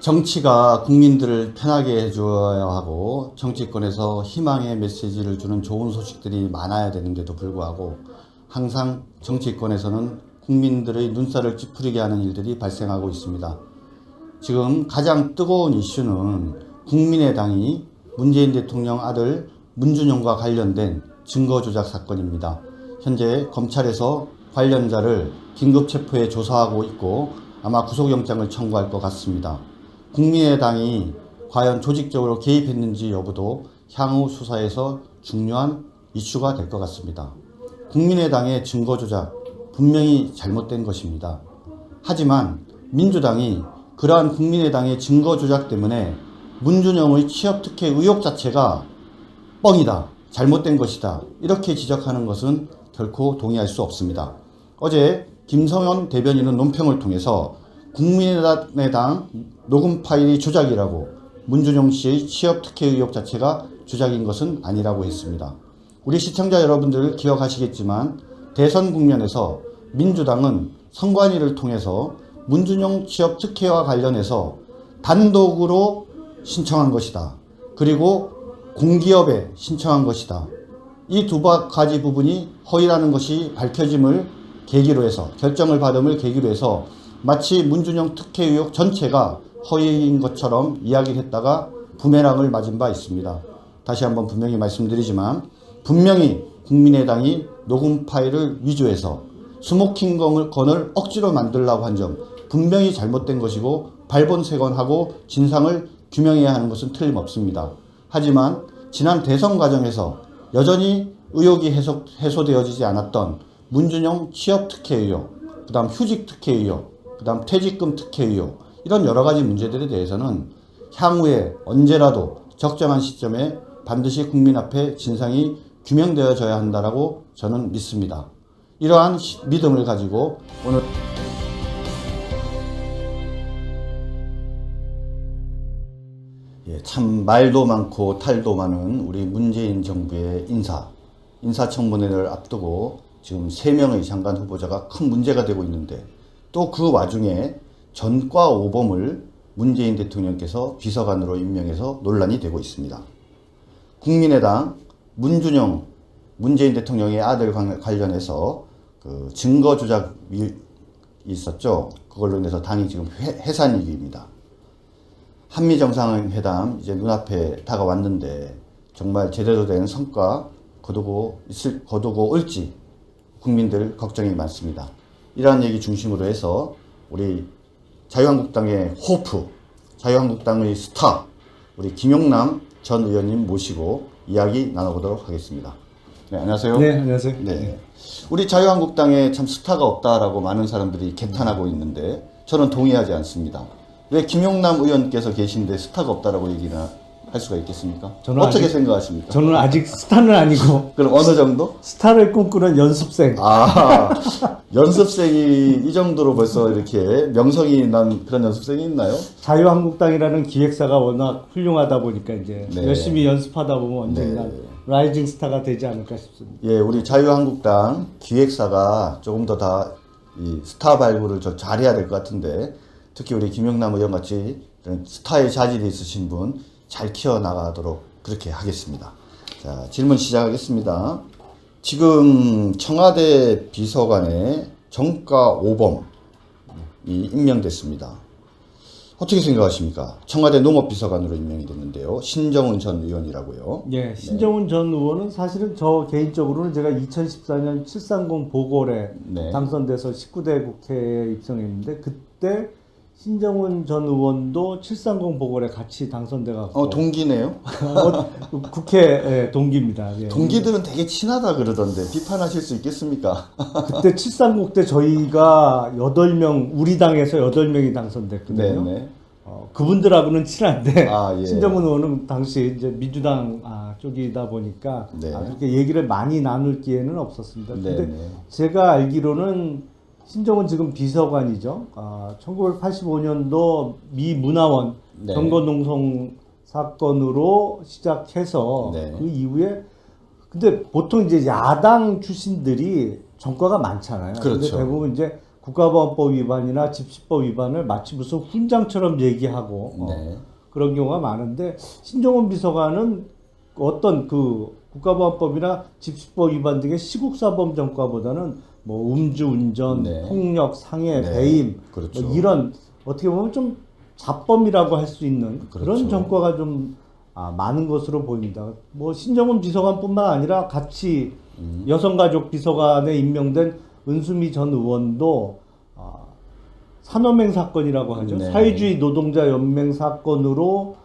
정치가 국민들을 편하게 해줘야 하고 정치권에서 희망의 메시지를 주는 좋은 소식들이 많아야 되는데도 불구하고 항상 정치권에서는 국민들의 눈살을 찌푸리게 하는 일들이 발생하고 있습니다. 지금 가장 뜨거운 이슈는 국민의당이 문재인 대통령 아들 문준용과 관련된 증거조작 사건입니다. 현재 검찰에서 관련자를 긴급 체포해 조사하고 있고 아마 구속영장을 청구할 것 같습니다. 국민의당이 과연 조직적으로 개입했는지 여부도 향후 수사에서 중요한 이슈가 될 것 같습니다. 국민의당의 증거조작 분명히 잘못된 것입니다. 하지만 민주당이 그러한 국민의당의 증거조작 때문에 문준용의 취업특혜 의혹 자체가 뻥이다, 잘못된 것이다 이렇게 지적하는 것은 결코 동의할 수 없습니다. 어제 김성현 대변인은 논평을 통해서 국민의당 녹음 파일이 조작이라고 문준용 씨의 취업특혜 의혹 자체가 조작인 것은 아니라고 했습니다. 우리 시청자 여러분들 기억하시겠지만 대선 국면에서 민주당은 선관위를 통해서 문준용 취업특혜와 관련해서 단독으로 신청한 것이다. 그리고 공기업에 신청한 것이다. 이 두 가지 부분이 허위라는 것이 밝혀짐을 계기로 해서 결정을 받음을 계기로 해서 마치 문준용 특혜 의혹 전체가 허위인 것처럼 이야기를 했다가 부메랑을 맞은 바 있습니다. 다시 한번 분명히 말씀드리지만 분명히 국민의당이 녹음 파일을 위조해서 스모킹건을 억지로 만들려고 한 점 분명히 잘못된 것이고 발본색원하고 진상을 규명해야 하는 것은 틀림없습니다. 하지만 지난 대선 과정에서 여전히 의혹이 해소되어지지 않았던 문준용 취업특혜 의혹, 그 다음 휴직특혜 의혹, 그 다음 퇴직금 특혜 의혹 이런 여러 가지 문제들에 대해서는 향후에 언제라도 적정한 시점에 반드시 국민 앞에 진상이 규명되어져야 한다라고 저는 믿습니다. 이러한 믿음을 가지고 오늘 참 말도 많고 탈도 많은 우리 문재인 정부의 인사청문회를 앞두고 지금 3명의 장관 후보자가 큰 문제가 되고 있는데 또 그 와중에 전과 오범을 문재인 대통령께서 비서관으로 임명해서 논란이 되고 있습니다. 국민의당 문준용 문재인 대통령의 아들 관련해서 그 증거 조작이 있었죠. 그걸로 인해서 당이 지금 해산 위기입니다. 한미 정상회담 이제 눈앞에 다가왔는데 정말 제대로 된 성과 거두고 올지 국민들 걱정이 많습니다. 이러한 얘기 중심으로 해서 우리 자유한국당의 호프, 자유한국당의 스타 우리 김용남 전 의원님 모시고 이야기 나눠보도록 하겠습니다. 네, 안녕하세요. 네, 안녕하세요. 네. 우리 자유한국당에 참 스타가 없다라고 많은 사람들이 개탄하고 있는데 저는 동의하지 않습니다. 왜 김용남 의원께서 계신데 스타가 없다라고 얘기를 할 수가 있겠습니까? 어떻게 생각하십니까? 저는 아직 스타는 아니고. 그럼 어느 정도? 스타를 꿈꾸는 연습생. 아, 연습생이 이 정도로 벌써 이렇게 명성이 난 그런 연습생이 있나요? 자유한국당이라는 기획사가 워낙 훌륭하다 보니까 이제 네. 열심히 연습하다 보면 언젠가 네. 라이징 스타가 되지 않을까 싶습니다. 예, 우리 자유한국당 기획사가 조금 더 이 스타 발굴을 좀 잘해야 될 것 같은데 특히 우리 김용남 의원 같이 스타의 자질이 있으신 분 잘 키워나가도록 그렇게 하겠습니다. 자, 질문 시작하겠습니다. 지금 청와대 비서관에 정가 5범이 임명됐습니다. 어떻게 생각하십니까? 청와대 농업비서관으로 임명이 됐는데요. 신정훈 전 의원이라고요. 예, 신정훈 전 의원은 사실은 저 개인적으로는 제가 2014년 730 보궐에 네. 당선돼서 19대 국회에 입성했는데 그때 신정훈 전 의원도 730 보궐에 같이 당선돼갖고 동기네요. 국회 동기입니다. 예. 동기들은 되게 친하다 그러던데 비판하실 수 있겠습니까? 그때 730 때 저희가 8명 우리 당에서 8명이 당선됐거든요. 네네. 그분들하고는 친한데 예. 신정훈 의원은 당시 이제 민주당 쪽이다 보니까 네. 그렇게 얘기를 많이 나눌 기회는 없었습니다. 근데 네네. 제가 알기로는 신정훈 지금 비서관이죠. 1985년도 미 문화원 네. 경건농성 사건으로 시작해서 네. 그 이후에 근데 보통 이제 야당 출신들이 전과가 많잖아요. 그렇죠. 근데 대부분 이제 국가보안법 위반이나 집시법 위반을 마치 무슨 훈장처럼 얘기하고 네. 그런 경우가 많은데 신종원 비서관은 어떤 그 국가보안법이나 집시법 위반 등의 시국사범 전과보다는 뭐 음주운전, 네. 폭력, 상해, 네. 배임 그렇죠. 뭐 이런 어떻게 보면 좀 자범이라고 할 수 있는 그런 그렇죠. 전과가 좀 많은 것으로 보입니다. 뭐 신정훈 비서관뿐만 아니라 같이 여성가족 비서관에 임명된 은수미 전 의원도 산업행 사건이라고 하죠. 네. 사회주의 노동자 연맹 사건으로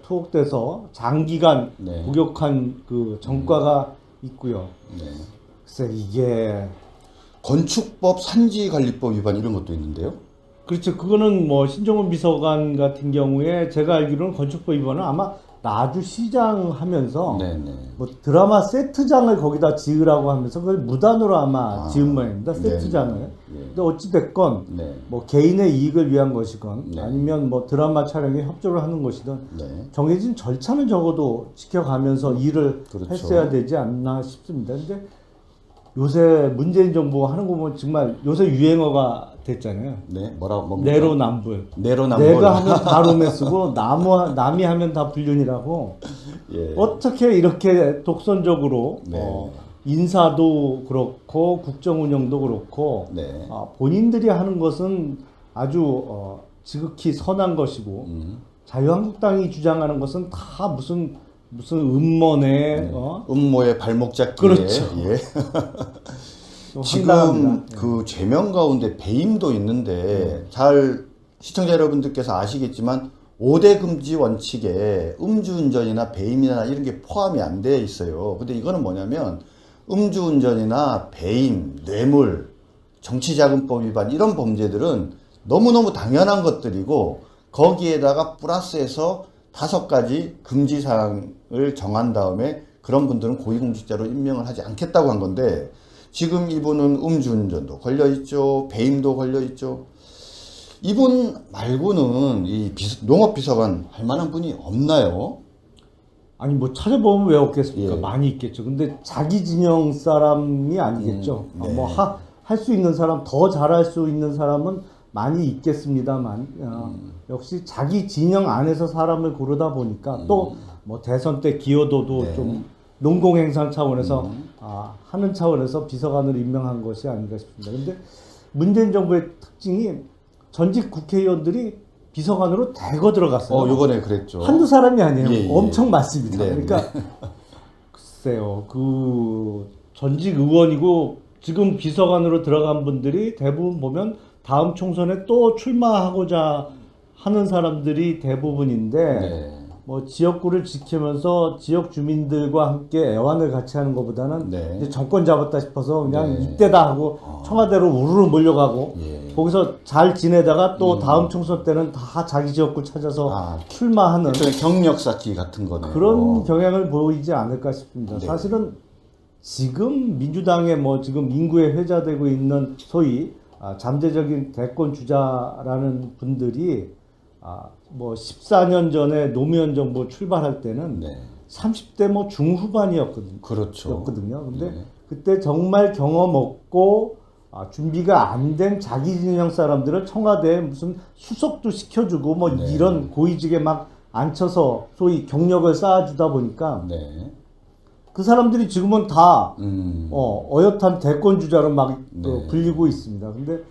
투옥돼서 장기간 네. 복역한 그 전과가 있고요. 네. 글쎄 이게 건축법 산지관리법 위반 이런 것도 있는데요. 그렇죠. 그거는 뭐 신종훈 비서관 같은 경우에 제가 알기로는 건축법 위반은 아마 나주시장 하면서 네네. 뭐 드라마 세트장을 거기다 지으라고 하면서 그걸 무단으로 아마 지은 모양입니다. 네. 세트장을. 네. 근데 어찌 됐건 네. 뭐 개인의 이익을 위한 것이건 네. 아니면 뭐 드라마 촬영에 협조를 하는 것이든 네. 정해진 절차는 적어도 지켜가면서 일을 그렇죠. 했어야 되지 않나 싶습니다. 근데 요새 문재인 정부 하는 거 보면 정말 요새 유행어가 됐잖아요. 네. 뭡니까? 내로남불. 내로남불. 내가 하면 다 롬에 쓰고 남이 하면 다 불륜이라고. 예. 어떻게 이렇게 독선적으로 네. 인사도 그렇고 국정 운영도 그렇고 네. 본인들이 하는 것은 아주 지극히 선한 것이고 자유한국당이 주장하는 것은 다 무슨 음모네 음모의 발목 잡기에 그렇죠. 예. 좀 지금 황당합니다. 그 죄명 가운데 배임도 있는데 잘 시청자 여러분들께서 아시겠지만 5대 금지 원칙에 음주운전이나 배임이나 이런 게 포함이 안 돼 있어요. 근데 이거는 뭐냐면 음주운전이나 배임, 뇌물, 정치자금법 위반 이런 범죄들은 너무너무 당연한 것들이고 거기에다가 플러스해서 5가지 금지 사항을 정한 다음에 그런 분들은 고위공직자로 임명을 하지 않겠다고 한 건데 지금 이분은 음주운전도 걸려있죠. 배임도 걸려있죠. 이분 말고는 이 농업비서관 할 만한 분이 없나요? 아니 뭐 찾아보면 왜 없겠습니까? 예. 많이 있겠죠. 근데 자기 진영 사람이 아니겠죠. 네. 뭐 할 수 있는 사람, 더 잘할 수 있는 사람은 많이 있겠습니다만 역시 자기 진영 안에서 사람을 고르다 보니까 또 뭐 대선 때 기여도도 네. 좀 농공행상 차원에서 하는 차원에서 비서관으로 임명한 것이 아닌가 싶습니다. 근데 문재인 정부의 특징이 전직 국회의원들이 비서관으로 대거 들어갔어요. 요번에 그랬죠. 한두 사람이 아니에요. 예, 예. 엄청 많습니다. 네, 그러니까 글쎄요. 그 전직 의원이고 지금 비서관으로 들어간 분들이 대부분 보면 다음 총선에 또 출마하고자 하는 사람들이 대부분인데 네. 뭐 지역구를 지키면서 지역 주민들과 함께 애완을 같이 하는 것보다는 네. 이제 정권 잡았다 싶어서 그냥 네. 이때다 하고 청와대로 우르르 몰려가고 예. 거기서 잘 지내다가 또 다음 총선 때는 다 자기 지역구 찾아서 출마하는 일종의 경력 쌓기 같은 거네요. 그런 경향을 보이지 않을까 싶습니다. 네. 사실은 지금 민주당의 뭐 지금 인구에 회자되고 있는 소위 잠재적인 대권 주자라는 분들이 뭐 14년 전에 노무현 정부 출발할 때는 네. 30대 뭐 중후반이었거든요. 그렇죠. 근데 네. 그때 정말 경험 없고 준비가 안 된 자기 진영 사람들을 청와대에 무슨 수석도 시켜주고 뭐 네. 이런 고위직에 막 앉혀서 소위 경력을 쌓아주다 보니까 네. 그 사람들이 지금은 다 어엿한 대권 주자로 막 네. 불리고 있습니다. 근데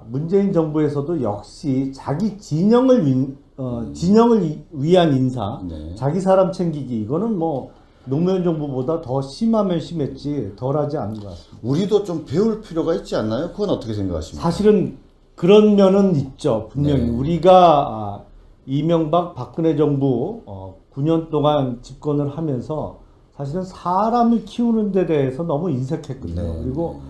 문재인 정부에서도 역시 자기 진영을 위한 인사, 네. 자기 사람 챙기기 이거는 뭐 노무현 정부보다 더 심하면 심했지 덜하지 않은 것 같습니다. 우리도 좀 배울 필요가 있지 않나요? 그건 어떻게 생각하십니까? 사실은 그런 면은 있죠. 분명히 네. 우리가 이명박 박근혜 정부 9년 동안 집권을 하면서 사실은 사람을 키우는 데 대해서 너무 인색했거든요. 네. 그리고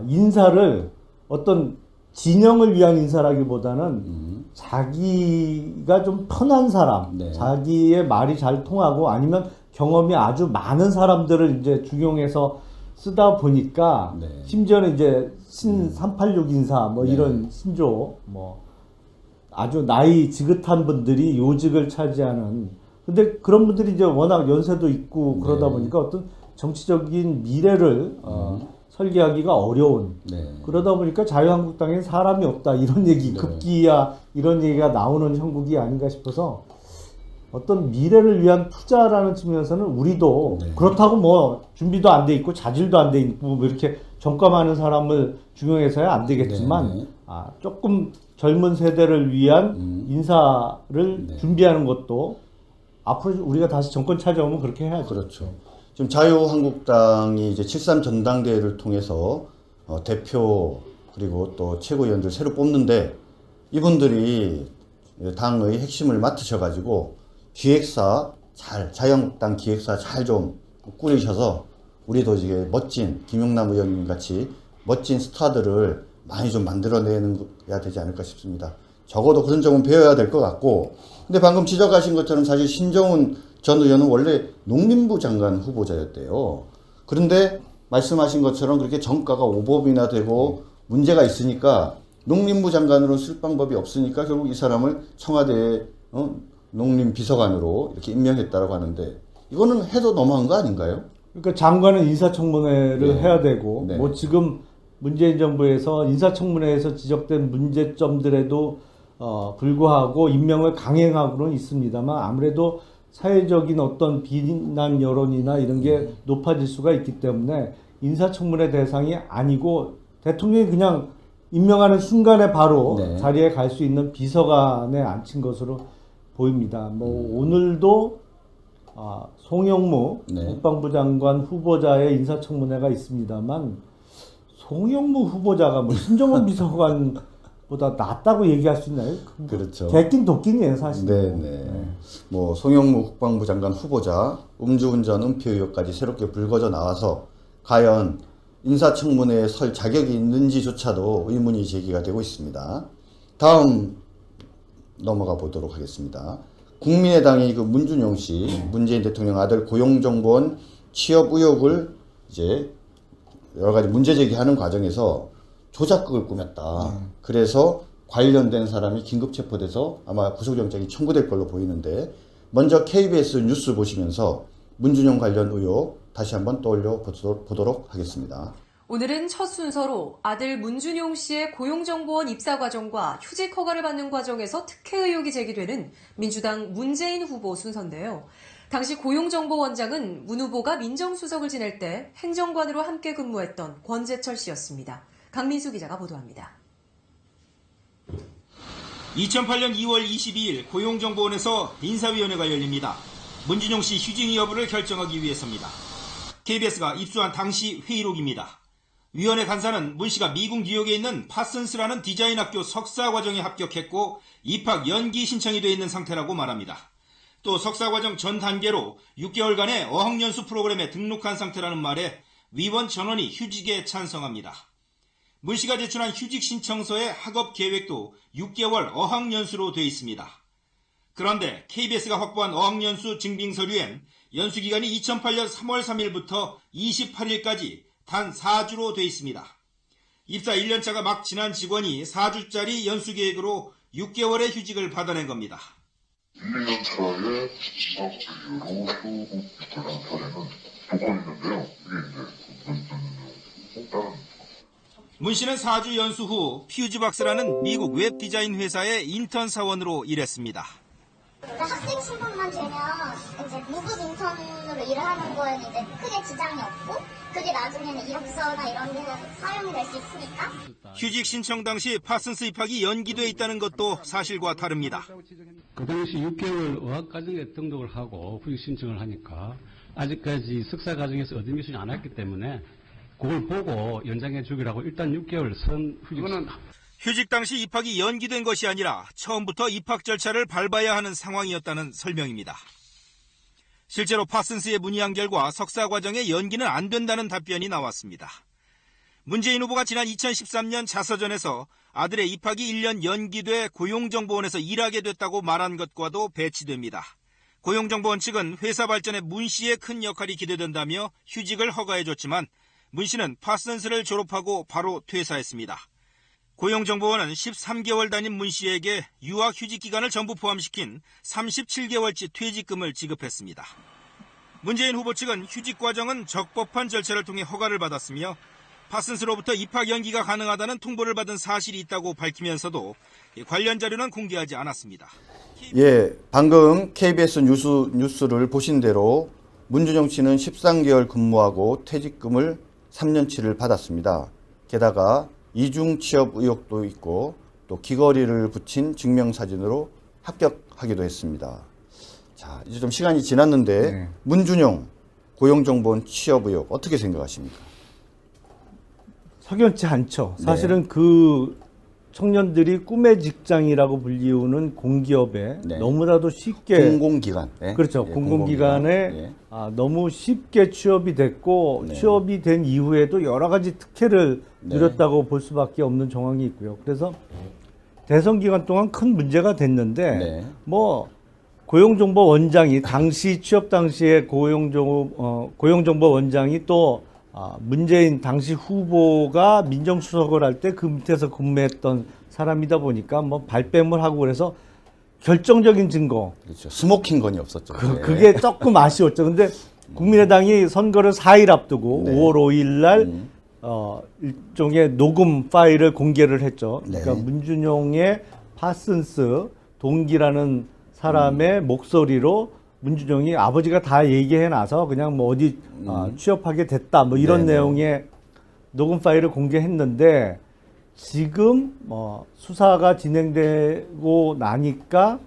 인사를 어떤 진영을 위한 인사라기보다는 자기가 좀 편한 사람, 네. 자기의 말이 잘 통하고 아니면 경험이 아주 많은 사람들을 이제 중용해서 쓰다 보니까 네. 심지어는 이제 신 386 인사 뭐 네. 이런 신조 뭐 아주 나이 지긋한 분들이 요직을 차지하는 근데 그런 분들이 이제 워낙 연세도 있고 그러다 네. 보니까 어떤 정치적인 미래를 설계하기가 어려운 네. 그러다 보니까 자유한국당엔 사람이 없다 이런 얘기 네. 급기야 이런 얘기가 나오는 형국이 아닌가 싶어서 어떤 미래를 위한 투자라는 측면에서는 우리도 네. 그렇다고 뭐 준비도 안 돼 있고 자질도 안 돼 있고 뭐 이렇게 전과하는 사람을 중용해서야 안 되겠지만 네. 조금 젊은 세대를 위한 인사를 네. 준비하는 것도 앞으로 우리가 다시 정권 찾아오면 그렇게 해야죠. 그렇죠. 지금 자유한국당이 이제 7.3 전당대회를 통해서 대표 그리고 또 최고위원들 새로 뽑는데 이분들이 당의 핵심을 맡으셔가지고 기획사 자유한국당 기획사 잘 좀 꾸리셔서 우리도 이제 멋진 김용남 의원님 같이 멋진 스타들을 많이 좀 만들어내야 되지 않을까 싶습니다. 적어도 그런 점은 배워야 될 것 같고, 근데 방금 지적하신 것처럼 사실 신정훈 전 의원은 원래 농림부 장관 후보자였대요. 그런데 말씀하신 것처럼 그렇게 정가가 오법이나 되고 문제가 있으니까 농림부 장관으로 쓸 방법이 없으니까 결국 이 사람을 청와대에 농림비서관으로 이렇게 임명했다라고 하는데 이거는 해도 너무한 거 아닌가요? 그러니까 장관은 인사청문회를 네. 해야 되고 네. 뭐 지금 문재인 정부에서 인사청문회에서 지적된 문제점들에도 불구하고 임명을 강행하고는 있습니다만 아무래도 사회적인 어떤 비난 여론이나 이런 게 높아질 수가 있기 때문에 인사청문회 대상이 아니고 대통령이 그냥 임명하는 순간에 바로 네. 자리에 갈 수 있는 비서관에 앉힌 것으로 보입니다. 뭐 오늘도 송영무 네. 국방부 장관 후보자의 인사청문회가 있습니다만 송영무 후보자가 뭐 신정은 비서관보다 낫다고 얘기할 수 있나요? 그렇죠. 개낀 도끼네요 사실. 네네. 뭐 송영무 국방부 장관 후보자 음주운전 은폐 의혹까지 새롭게 불거져 나와서 과연 인사청문회에 설 자격이 있는지조차도 의문이 제기가 되고 있습니다. 다음 넘어가 보도록 하겠습니다. 국민의당이 그 문준용 씨, 문재인 대통령 아들 고용정보원 취업 의혹을 이제 여러 가지 문제 제기하는 과정에서 조작극을 꾸몄다. 그래서 관련된 사람이 긴급 체포돼서 아마 구속영장이 청구될 걸로 보이는데 먼저 KBS 뉴스 보시면서 문준용 관련 의혹 다시 한번 떠올려 보도록 하겠습니다. 오늘은 첫 순서로 아들 문준용 씨의 고용정보원 입사 과정과 휴직 허가를 받는 과정에서 특혜 의혹이 제기되는 민주당 문재인 후보 순서인데요. 당시 고용정보원장은 문 후보가 민정수석을 지낼 때 행정관으로 함께 근무했던 권재철 씨였습니다. 강민수 기자가 보도합니다. 2008년 2월 22일 고용정보원에서 인사위원회가 열립니다. 문준용 씨 휴직 여부를 결정하기 위해서입니다. KBS가 입수한 당시 회의록입니다. 위원회 간사는 문 씨가 미국 뉴욕에 있는 파슨스라는 디자인 학교 석사 과정에 합격했고 입학 연기 신청이 돼 있는 상태라고 말합니다. 또 석사 과정 전 단계로 6개월간의 어학연수 프로그램에 등록한 상태라는 말에 위원 전원이 휴직에 찬성합니다. 문 씨가 제출한 휴직 신청서의 학업 계획도 6개월 어학연수로 돼 있습니다. 그런데 KBS가 확보한 어학연수 증빙서류엔 연수기간이 2008년 3월 3일부터 28일까지 단 4주로 돼 있습니다. 입사 1년차가 막 지난 직원이 4주짜리 연수계획으로 6개월의 휴직을 받아낸 겁니다. 1, 2년차의 입학 이후로 휴직 관련 사례는 2건 있는데요. 이게 이제 다른 문 씨는 4주 연수 후 퓨즈박스라는 미국 웹 디자인 회사의 인턴 사원으로 일했습니다. 학생 신분만 되면 이제 무급 인턴으로 일을 하는 거에는 이제 크게 지장이 없고 그게 나중에는 이력서나 이런 데는 사용이 될 수 있으니까. 휴직 신청 당시 파슨스 입학이 연기돼 있다는 것도 사실과 다릅니다. 그 당시 6개월 어학과정에 등록을 하고 후직 신청을 하니까 아직까지 석사 과정에서 얻은 교수는 안 했기 때문에 그걸 보고 연장해 주기라고 일단 6개월 선 후직. 휴직 당시 입학이 연기된 것이 아니라 처음부터 입학 절차를 밟아야 하는 상황이었다는 설명입니다. 실제로 파슨스의 문의한 결과 석사 과정의 연기는 안 된다는 답변이 나왔습니다. 문재인 후보가 지난 2013년 자서전에서 아들의 입학이 1년 연기돼 고용정보원에서 일하게 됐다고 말한 것과도 배치됩니다. 고용정보원 측은 회사 발전에 문 씨의 큰 역할이 기대된다며 휴직을 허가해줬지만 문 씨는 파슨스를 졸업하고 바로 퇴사했습니다. 고용정보원은 13개월 다닌 문 씨에게 유학 휴직 기간을 전부 포함시킨 37개월치 퇴직금을 지급했습니다. 문재인 후보 측은 휴직 과정은 적법한 절차를 통해 허가를 받았으며 파슨스로부터 입학 연기가 가능하다는 통보를 받은 사실이 있다고 밝히면서도 관련 자료는 공개하지 않았습니다. 예, 방금 KBS 뉴스를 보신 대로 문준용 씨는 13개월 근무하고 퇴직금을 3년치를 받았습니다. 게다가 이중 취업 의혹도 있고 또 귀걸이를 붙인 증명사진으로 합격하기도 했습니다. 자, 이제 좀 시간이 지났는데 네. 문준용 고용정보원 취업 의혹 어떻게 생각하십니까? 석연치 않죠. 네. 사실은 그 청년들이 꿈의 직장이라고 불리우는 공기업에 네. 너무나도 쉽게 공공기관. 네. 그렇죠. 예, 공공기관에 예. 너무 쉽게 취업이 됐고 네. 취업이 된 이후에도 여러 가지 특혜를 네. 누렸다고 볼 수밖에 없는 정황이 있고요. 그래서 대선 기간 동안 큰 문제가 됐는데 네. 뭐 고용정보원장이 당시 취업 당시에 고용정보원장이 또 문재인 당시 후보가 민정수석을 할 때 그 밑에서 근무했던 사람이다 보니까 뭐 발뺌을 하고 그래서 결정적인 증거 그렇죠. 스모킹 건이 없었죠. 예. 그게 조금 아쉬웠죠. 근데 국민의당이 선거를 4일 앞두고 네. 5월 5일 날 일종의 녹음 파일을 공개를 했죠. 네. 그러니까 문준용의 파슨스 동기라는 사람의 목소리로 문준용이 아버지가 다 얘기해 놔서 그냥 뭐 어디 취업하게 됐다 뭐 이런 네네. 내용의 녹음 파일을 공개했는데 지금 수사가 진행되고 나니까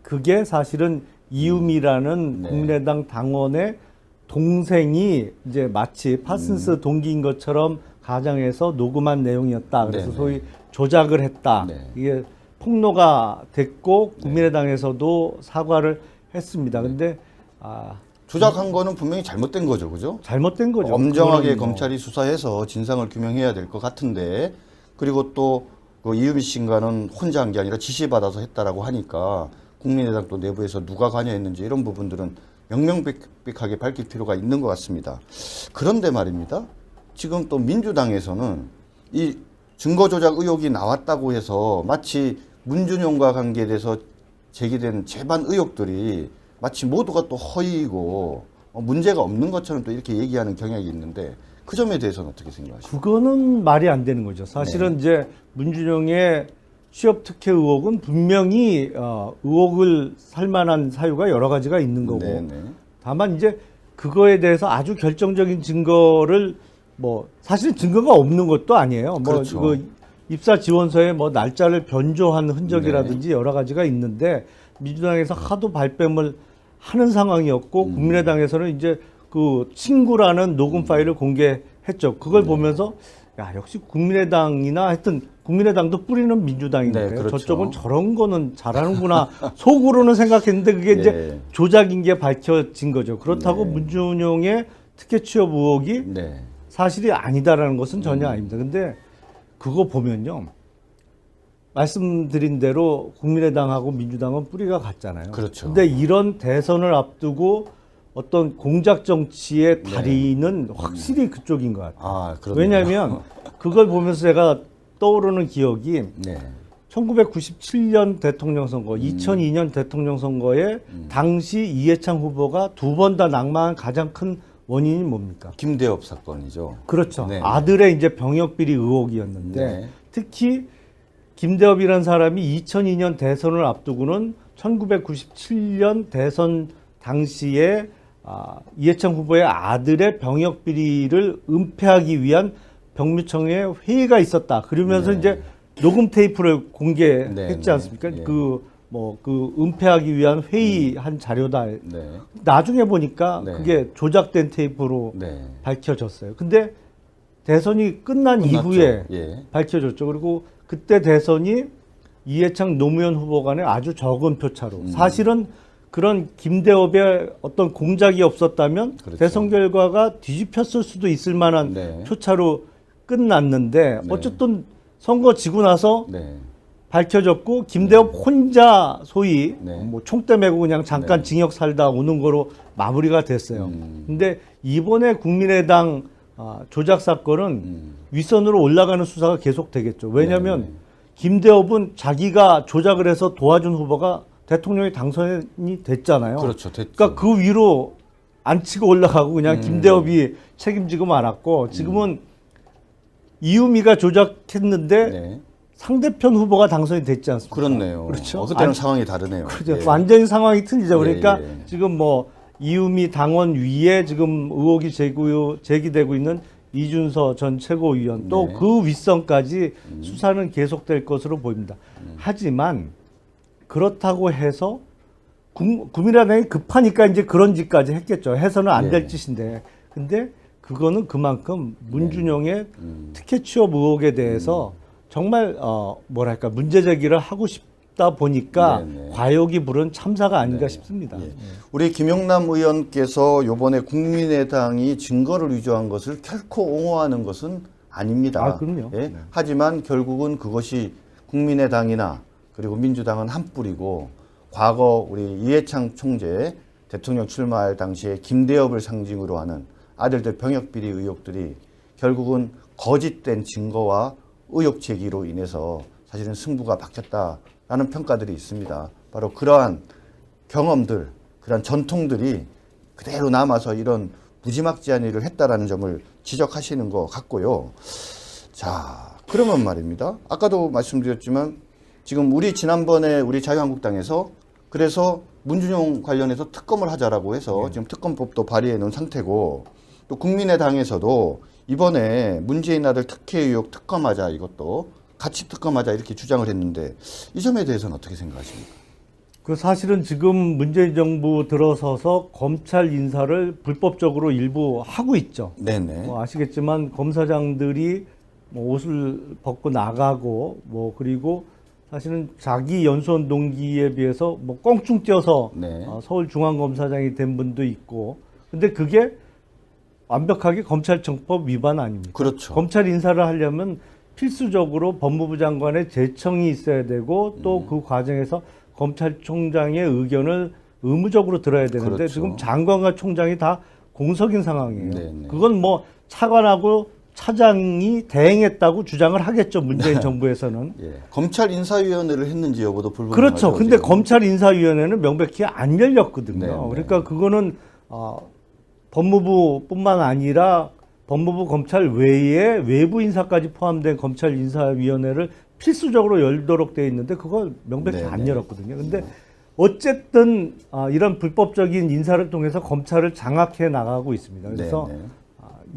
그게 사실은 이유미라는 네. 국민의당 당원의 동생이 이제 마치 파슨스 동기인 것처럼 가정해서 녹음한 내용이었다. 그래서 네네. 소위 조작을 했다. 네. 이게 폭로가 됐고 국민의당에서도 사과를 했습니다. 근데 조작한 거는 분명히 잘못된 거죠, 그죠? 잘못된 거죠. 엄정하게 그거는 뭐 검찰이 수사해서 진상을 규명해야 될 것 같은데, 그리고 또 그 이유미 씨인가는 혼자 한 게 아니라 지시받아서 했다라고 하니까 국민의당 또 내부에서 누가 관여했는지 이런 부분들은 명명백백하게 밝힐 필요가 있는 것 같습니다. 그런데 말입니다. 지금 또 민주당에서는 이 증거 조작 의혹이 나왔다고 해서 마치 문준용과 관계돼서 제기된 재반 의혹들이 마치 모두가 또 허위이고 문제가 없는 것처럼 또 이렇게 얘기하는 경향이 있는데 그 점에 대해서는 어떻게 생각하십니까? 그거는 말이 안 되는 거죠. 사실은 이제 문준용의 취업 특혜 의혹은 분명히 의혹을 살 만한 사유가 여러 가지가 있는 거고 네네. 다만 이제 그거에 대해서 아주 결정적인 증거를 뭐 사실 증거가 없는 것도 아니에요. 그렇죠. 뭐 입사 지원서에 뭐 날짜를 변조한 흔적이라든지 여러 가지가 있는데 민주당에서 하도 발뺌을 하는 상황이었고 국민의당에서는 이제 그 친구라는 녹음 파일을 공개했죠. 그걸 보면서 야 역시 국민의당이나 하여튼 국민의당도 뿌리는 민주당인데 네, 그렇죠. 저쪽은 저런 거는 잘하는구나 속으로는 생각했는데 그게 네. 이제 조작인 게 밝혀진 거죠. 그렇다고 네. 문준용의 특혜 취업 의혹이 네. 사실이 아니다라는 것은 전혀 아닙니다. 근데 그거 보면요. 말씀드린 대로 국민의당하고 민주당은 뿌리가 같잖아요. 그렇죠. 근데 이런 대선을 앞두고 어떤 공작 정치의 다리는 확실히 그쪽인 것 같아요. 아, 그렇네요. 왜냐하면 그걸 보면서 제가 떠오르는 기억이 네. 1997년 대통령 선거, 2002년 대통령 선거에 당시 이해창 후보가 두 번 다 낙마한 가장 큰 원인이 뭡니까? 김대엽 사건이죠. 그렇죠. 네. 아들의 이제 병역 비리 의혹이었는데 네. 특히 김대엽이라는 사람이 2002년 대선을 앞두고는 1997년 대선 당시에 이해창 후보의 아들의 병역 비리를 은폐하기 위한 병무청에 회의가 있었다. 그러면서 네. 이제 녹음 테이프를 공개했지 네, 않습니까? 네. 그 은폐하기 위한 회의한 자료다. 네. 나중에 보니까 네. 그게 조작된 테이프로 네. 밝혀졌어요. 근데 대선이 끝난 끝났죠. 이후에 예. 밝혀졌죠. 그리고 그때 대선이 이해창 노무현 후보 간에 아주 적은 표차로 사실은 그런 김대엽의 어떤 공작이 없었다면 그렇죠. 대선 결과가 뒤집혔을 수도 있을 만한 네. 표차로 끝났는데 네. 어쨌든 선거 지고 나서 네. 밝혀졌고 김대엽 혼자 소위 네. 뭐 총대 메고 그냥 잠깐 네. 징역 살다 오는 거로 마무리가 됐어요. 근데 이번에 국민의당 조작 사건은 윗선으로 올라가는 수사가 계속 되겠죠. 왜냐하면 네. 김대엽은 자기가 조작을 해서 도와준 후보가 대통령이 당선이 됐잖아요. 그렇죠. 됐죠. 그러니까 그 위로 안 치고 올라가고 그냥 김대엽이 책임지고 말았고 지금은 이유미가 조작했는데 네. 상대편 후보가 당선이 됐지 않습니까? 그렇네요. 그렇죠. 그때는 상황이 다르네요. 그렇죠. 예. 완전히 상황이 틀리죠. 예, 그러니까 예. 지금 뭐 이유미 당원 위에 지금 의혹이 제기되고 있는 이준서 전 최고위원 또 네. 그 윗선까지 수사는 계속될 것으로 보입니다. 하지만 그렇다고 해서 국민의당이 급하니까 이제 그런 짓까지 했겠죠. 해서는 안 될 예. 짓인데. 근데 그거는 그만큼 문준용의 특혜 취업 의혹에 대해서 정말 뭐랄까 문제 제기를 하고 싶다 보니까 네, 네. 과욕이 부른 참사가 아닌가 네. 싶습니다. 예. 우리 김용남 의원께서 이번에 국민의당이 증거를 위조한 것을 결코 옹호하는 것은 아닙니다. 아, 그럼요. 예? 네. 하지만 결국은 그것이 국민의당이나 그리고 민주당은 한 뿌리고 과거 우리 이해창 총재 대통령 출마할 당시에 김대엽을 상징으로 하는 아들들 병역비리 의혹들이 결국은 거짓된 증거와 의혹 제기로 인해서 사실은 승부가 바뀌었다라는 평가들이 있습니다. 바로 그러한 경험들, 그러한 전통들이 그대로 남아서 이런 무지막지한 일을 했다라는 점을 지적하시는 것 같고요. 자, 그러면 말입니다. 아까도 말씀드렸지만 지금 지난번에 우리 자유한국당에서 그래서 문준용 관련해서 특검을 하자라고 해서 지금 특검법도 발의해 놓은 상태고 또 국민의당에서도 이번에 문재인 아들 특혜 의혹 특검하자 이것도 같이 특검하자 이렇게 주장을 했는데 이 점에 대해서는 어떻게 생각하십니까? 그 사실은 지금 문재인 정부 들어서서 검찰 인사를 불법적으로 일부 하고 있죠. 네네. 뭐 아시겠지만 검사장들이 뭐 옷을 벗고 나가고 뭐 그리고 사실은 자기 연수원 동기에 비해서 뭐 껑충 뛰어서 네. 서울중앙검사장이 된 분도 있고 근데 그게 완벽하게 검찰청법 위반 아닙니까? 그렇죠. 검찰 인사를 하려면 필수적으로 법무부 장관의 제청이 있어야 되고 또 그 과정에서 검찰총장의 의견을 의무적으로 들어야 되는데 그렇죠. 지금 장관과 총장이 다 공석인 상황이에요. 네네. 그건 뭐 차관하고 차장이 대행했다고 주장을 하겠죠. 문재인 정부에서는. 예. 검찰 인사위원회를 했는지 여부도 불분명하죠. 그렇죠. 근데 지금. 검찰 인사위원회는 명백히 안 열렸거든요. 네네. 그러니까 그거는 법무부뿐만 아니라 법무부 검찰 외에 외부 인사까지 포함된 검찰 인사위원회를 필수적으로 열도록 되어 있는데 그걸 명백히 네네. 안 열었거든요. 근데 어쨌든 이런 불법적인 인사를 통해서 검찰을 장악해 나가고 있습니다. 그래서 네네.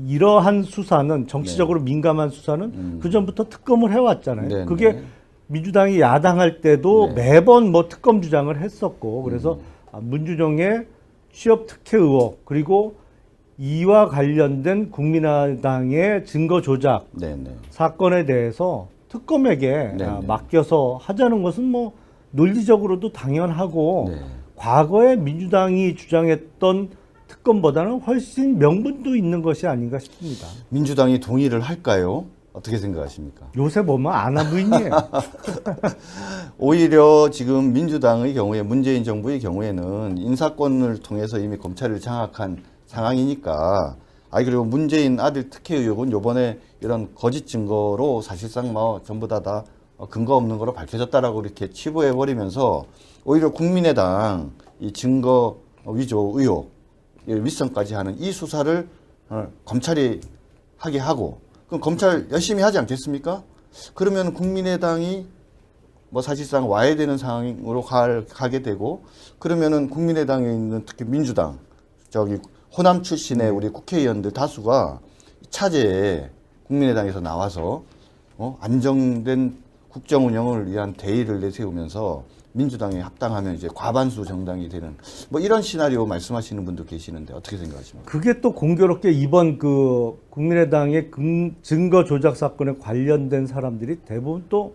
이러한 수사는 정치적으로 민감한 수사는 그전부터 특검을 해왔잖아요. 네네. 그게 민주당이 야당할 때도 네. 매번 뭐 특검 주장을 했었고 그래서 문준용의 취업 특혜 의혹 그리고 이와 관련된 국민의당의 증거 조작 네네. 사건에 대해서 특검에게 네네. 맡겨서 하자는 것은 뭐 논리적으로도 당연하고 네. 과거에 민주당이 주장했던 특검보다는 훨씬 명분도 있는 것이 아닌가 싶습니다. 민주당이 동의를 할까요? 어떻게 생각하십니까? 요새 보면 안하부인이에요. 오히려 지금 민주당의 경우에 문재인 정부의 경우에는 인사권을 통해서 이미 검찰을 장악한 상황이니까 그리고 문재인 아들 특혜 의혹은 요번에 이런 거짓 증거로 사실상 뭐 전부 다 근거 없는 거로 밝혀졌다라고 이렇게 치부해 버리면서 오히려 국민의당 이 증거 위조 의혹 윗선까지 하는 이 수사를 검찰이 하게 하고 그럼 검찰 열심히 하지 않겠습니까? 그러면 국민의당이 뭐 사실상 와야 되는 상황으로 가게 되고 그러면은 국민의당에 있는 특히 민주당 호남 출신의 우리 국회의원들 다수가 차제에 국민의당에서 나와서 안정된 국정 운영을 위한 대의를 내세우면서 민주당에 합당하면 이제 과반수 정당이 되는 뭐 이런 시나리오 말씀하시는 분도 계시는데 어떻게 생각하십니까? 그게 또 공교롭게 이번 그 국민의당의 증거 조작 사건에 관련된 사람들이 대부분 또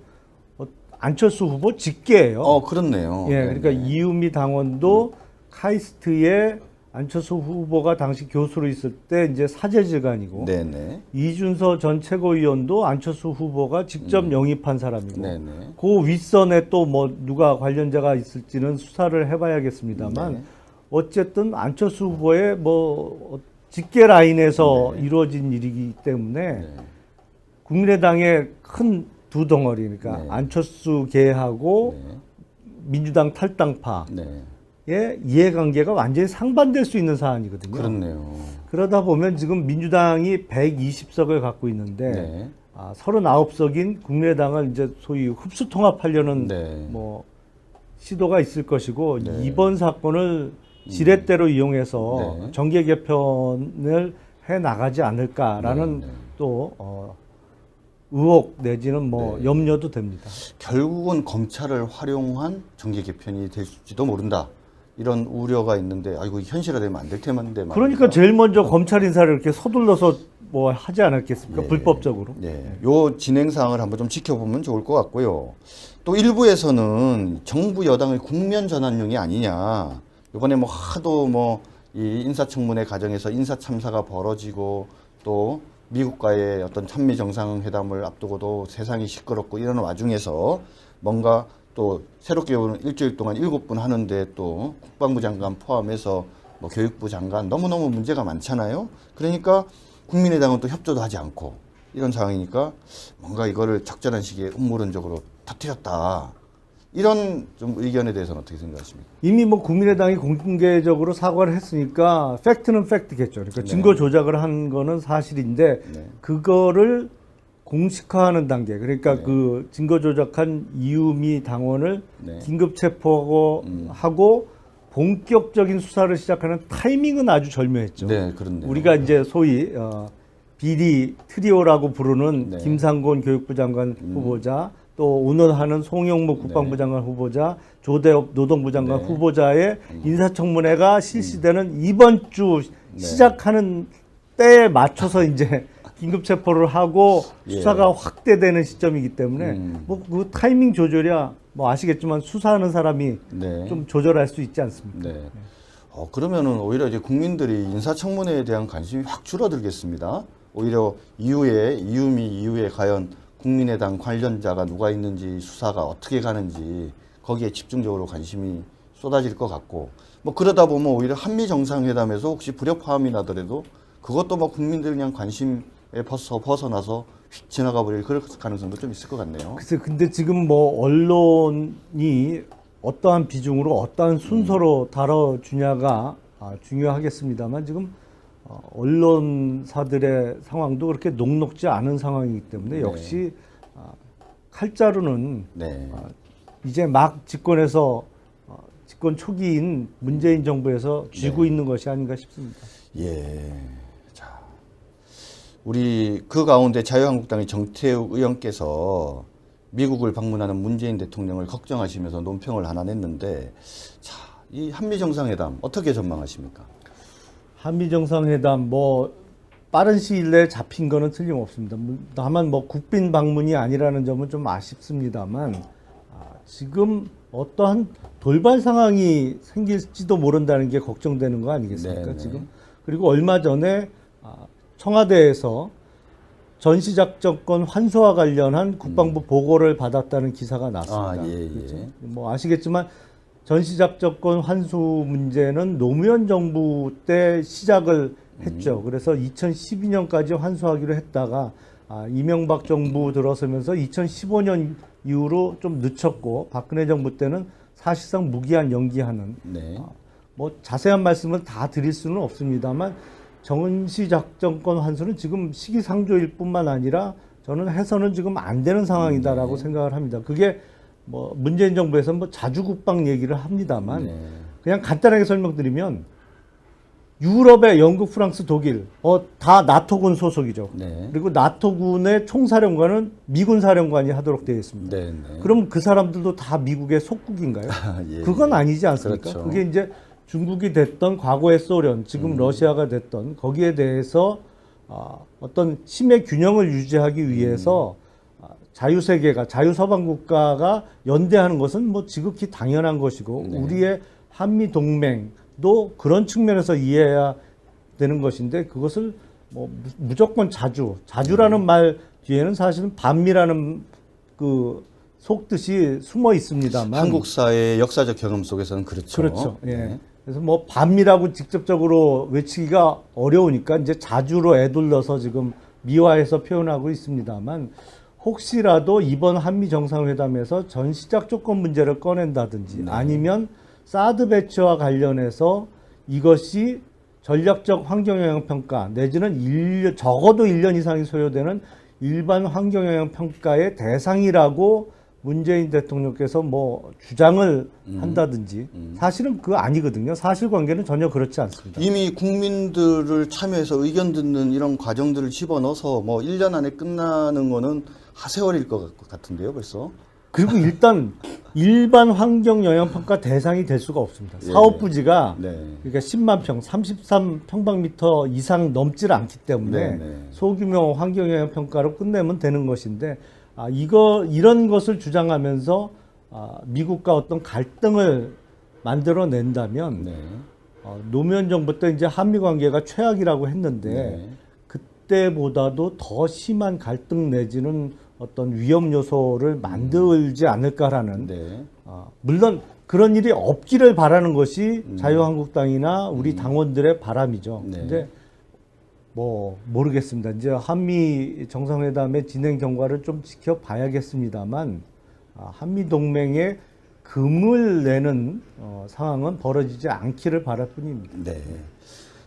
안철수 후보 직계예요. 그렇네요. 예, 그러니까 이유미 당원도 카이스트에 안철수 후보가 당시 교수로 있을 때 이제 사제지간이고 네네. 이준서 전 최고위원도 안철수 후보가 직접 영입한 사람이고 네네. 그 윗선에 또 뭐 누가 관련자가 있을지는 수사를 해봐야겠습니다만 네. 어쨌든 안철수 후보의 뭐 직계 라인에서 이루어진 일이기 때문에 국민의당의 큰 두 덩어리니까 네. 안철수계하고 네. 민주당 탈당파 네. 의 이해관계가 완전히 상반될 수 있는 사안이거든요. 그렇네요. 그러다 보면 지금 민주당이 120석을 갖고 있는데 네. 39석인 국민의당을 이제 소위 흡수 통합하려는 네. 뭐 시도가 있을 것이고 네. 이번 사건을 지렛대로 이용해서 네. 정계 개편을 해 나가지 않을까라는 네, 네. 또 의혹 내지는 뭐 네. 염려도 됩니다. 결국은 검찰을 활용한 정계 개편이 될지도 모른다. 이런 우려가 있는데, 이거 현실화되면 안 될 텐데 말입니다. 그러니까 제일 먼저 검찰 인사를 이렇게 서둘러서 뭐 하지 않았겠습니까? 예. 불법적으로. 요 진행 사항을 한번 좀 지켜보면 좋을 것 같고요. 또 일부에서는 정부 여당의 국면 전환용이 아니냐. 이번에 뭐 하도 뭐 이 인사청문회 과정에서 인사 참사가 벌어지고 또 미국과의 어떤 한미 정상회담을 앞두고도 세상이 시끄럽고 이런 와중에서 뭔가 또 새롭게 오는 일주일 동안 7분 하는데 또 국방부 장관 포함해서 뭐 교육부 장관 너무너무 문제가 많잖아요. 그러니까 국민의당은 또 협조도 하지 않고 이런 상황이니까 뭔가 이거를 적절한 시기에 음모론적으로 터뜨렸다. 이런 좀 의견에 대해서는 어떻게 생각하십니까? 이미 뭐 국민의당이 공개적으로 사과를 했으니까 팩트는 팩트겠죠. 그러니까 네. 증거 조작을 한 거는 사실인데 네. 그거를 공식화하는 단계. 그러니까 네. 그 증거 조작한 이유미 당원을 네. 긴급 체포하고 본격적인 수사를 시작하는 타이밍은 아주 절묘했죠. 네, 그렇네요. 우리가 이제 소위 비리 트리오라고 부르는 네. 김상곤 교육부 장관 후보자, 또 오늘하는 송영무 국방부 장관 후보자, 조대업 노동부 장관 네. 후보자의 인사청문회가 실시되는 이번 주 네. 시작하는 때에 맞춰서 이제 긴급 체포를 하고 예. 수사가 확대되는 시점이기 때문에 뭐 그 타이밍 조절이야 뭐 아시겠지만 수사하는 사람이 네. 좀 조절할 수 있지 않습니까? 네. 그러면은 오히려 이제 국민들이 인사청문회에 대한 관심이 확 줄어들겠습니다. 오히려 이후에 과연 국민의당 관련자가 누가 있는지 수사가 어떻게 가는지 거기에 집중적으로 관심이 쏟아질 것 같고 뭐 그러다 보면 오히려 한미 정상회담에서 혹시 불협화음이 나더라도 그것도 뭐 국민들 그냥 관심에 벗어나서 휙 지나가 버릴 그럴 가능성도 좀 있을 것 같네요. 글쎄, 근데 지금 뭐 언론이 어떠한 비중으로 어떠한 순서로 다뤄주냐가 중요하겠습니다만 지금 언론사들의 상황도 그렇게 녹록지 않은 상황이기 때문에 역시 칼자루는 네. 이제 막 집권해서 집권 초기인 문재인 정부에서 쥐고 있는 것이 아닌가 싶습니다. 예. 자, 우리 그 가운데 자유한국당의 정태욱 의원께서 미국을 방문하는 문재인 대통령을 걱정하시면서 논평을 하나 냈는데, 자, 이 한미 정상회담 어떻게 전망하십니까? 한미 정상회담 뭐 빠른 시일 내에 잡힌 거는 틀림없습니다. 다만 뭐 국빈 방문이 아니라는 점은 좀 아쉽습니다만 지금 어떠한 돌발 상황이 생길지도 모른다는 게 걱정되는 거 아니겠습니까? 네네. 지금 그리고 얼마 전에 청와대에서 전시작전권 환수와 관련한 국방부 보고를 받았다는 기사가 났습니다. 예. 그렇죠? 뭐 아시겠지만 전시작전권 환수 문제는 노무현 정부 때 시작을 했죠. 그래서 2012년까지 환수하기로 했다가 이명박 정부 들어서면서 2015년 이후로 좀 늦췄고 박근혜 정부 때는 사실상 무기한 연기하는 네. 뭐 자세한 말씀을 다 드릴 수는 없습니다만 전시작전권 환수는 지금 시기상조일 뿐만 아니라 저는 해서는 지금 안 되는 상황이다라고 생각을 합니다. 그게 뭐 문재인 정부에서 뭐 자주국방 얘기를 합니다만 그냥 간단하게 설명드리면 유럽의 영국, 프랑스, 독일 다 나토군 소속이죠. 네. 그리고 나토군의 총사령관은 미군 사령관이 하도록 되어 있습니다. 네. 그럼 그 사람들도 다 미국의 속국인가요? 예. 그건 아니지 않습니까? 그렇죠. 그게 이제 중국이 됐던 과거의 소련, 지금 러시아가 됐던 거기에 대해서 어떤 힘의 균형을 유지하기 위해서 자유세계가, 자유서방 국가가 연대하는 것은 뭐 지극히 당연한 것이고 우리의 한미 동맹도 그런 측면에서 이해해야 되는 것인데 그것을 뭐 무조건 자주라는 말 뒤에는 사실은 반미라는 그 속뜻이 숨어 있습니다만 한국사의 역사적 경험 속에서는 그렇죠. 그렇죠. 예. 그래서 뭐 반미라고 직접적으로 외치기가 어려우니까 이제 자주로 애둘러서 지금 미화해서 표현하고 있습니다만 혹시라도 이번 한미 정상회담에서 전시작 조건 문제를 꺼낸다든지 아니면 사드 배치와 관련해서 이것이 전략적 환경영향 평가 내지는 적어도 1년 이상이 소요되는 일반 환경영향평가의 대상이라고 문재인 대통령께서 뭐 주장을 한다든지 사실은 그거 아니거든요. 사실관계는 전혀 그렇지 않습니다. 이미 국민들을 참여해서 의견 듣는 이런 과정들을 집어넣어서 뭐 1년 안에 끝나는 거는 하세월일 것 같은데요, 벌써. 그리고 일단 일반 환경영향평가 대상이 될 수가 없습니다. 예. 사업부지가 네. 그러니까 10만 평, 33평방미터 이상 넘질 않기 때문에 네. 소규모 환경영향평가로 끝내면 되는 것인데 이런 것을 주장하면서 미국과 어떤 갈등을 만들어낸다면 네. 노무현 정부 때 이제 한미 관계가 최악이라고 했는데 네. 그때보다도 더 심한 갈등 내지는 어떤 위험 요소를 만들지 않을까라는 네. 물론 그런 일이 없기를 바라는 것이 자유한국당이나 우리 당원들의 바람이죠. 네. 근데 뭐 모르겠습니다. 이제 한미 정상회담의 진행 경과를 좀 지켜봐야겠습니다만 한미 동맹에 금을 내는 상황은 벌어지지 않기를 바랄 뿐입니다. 네.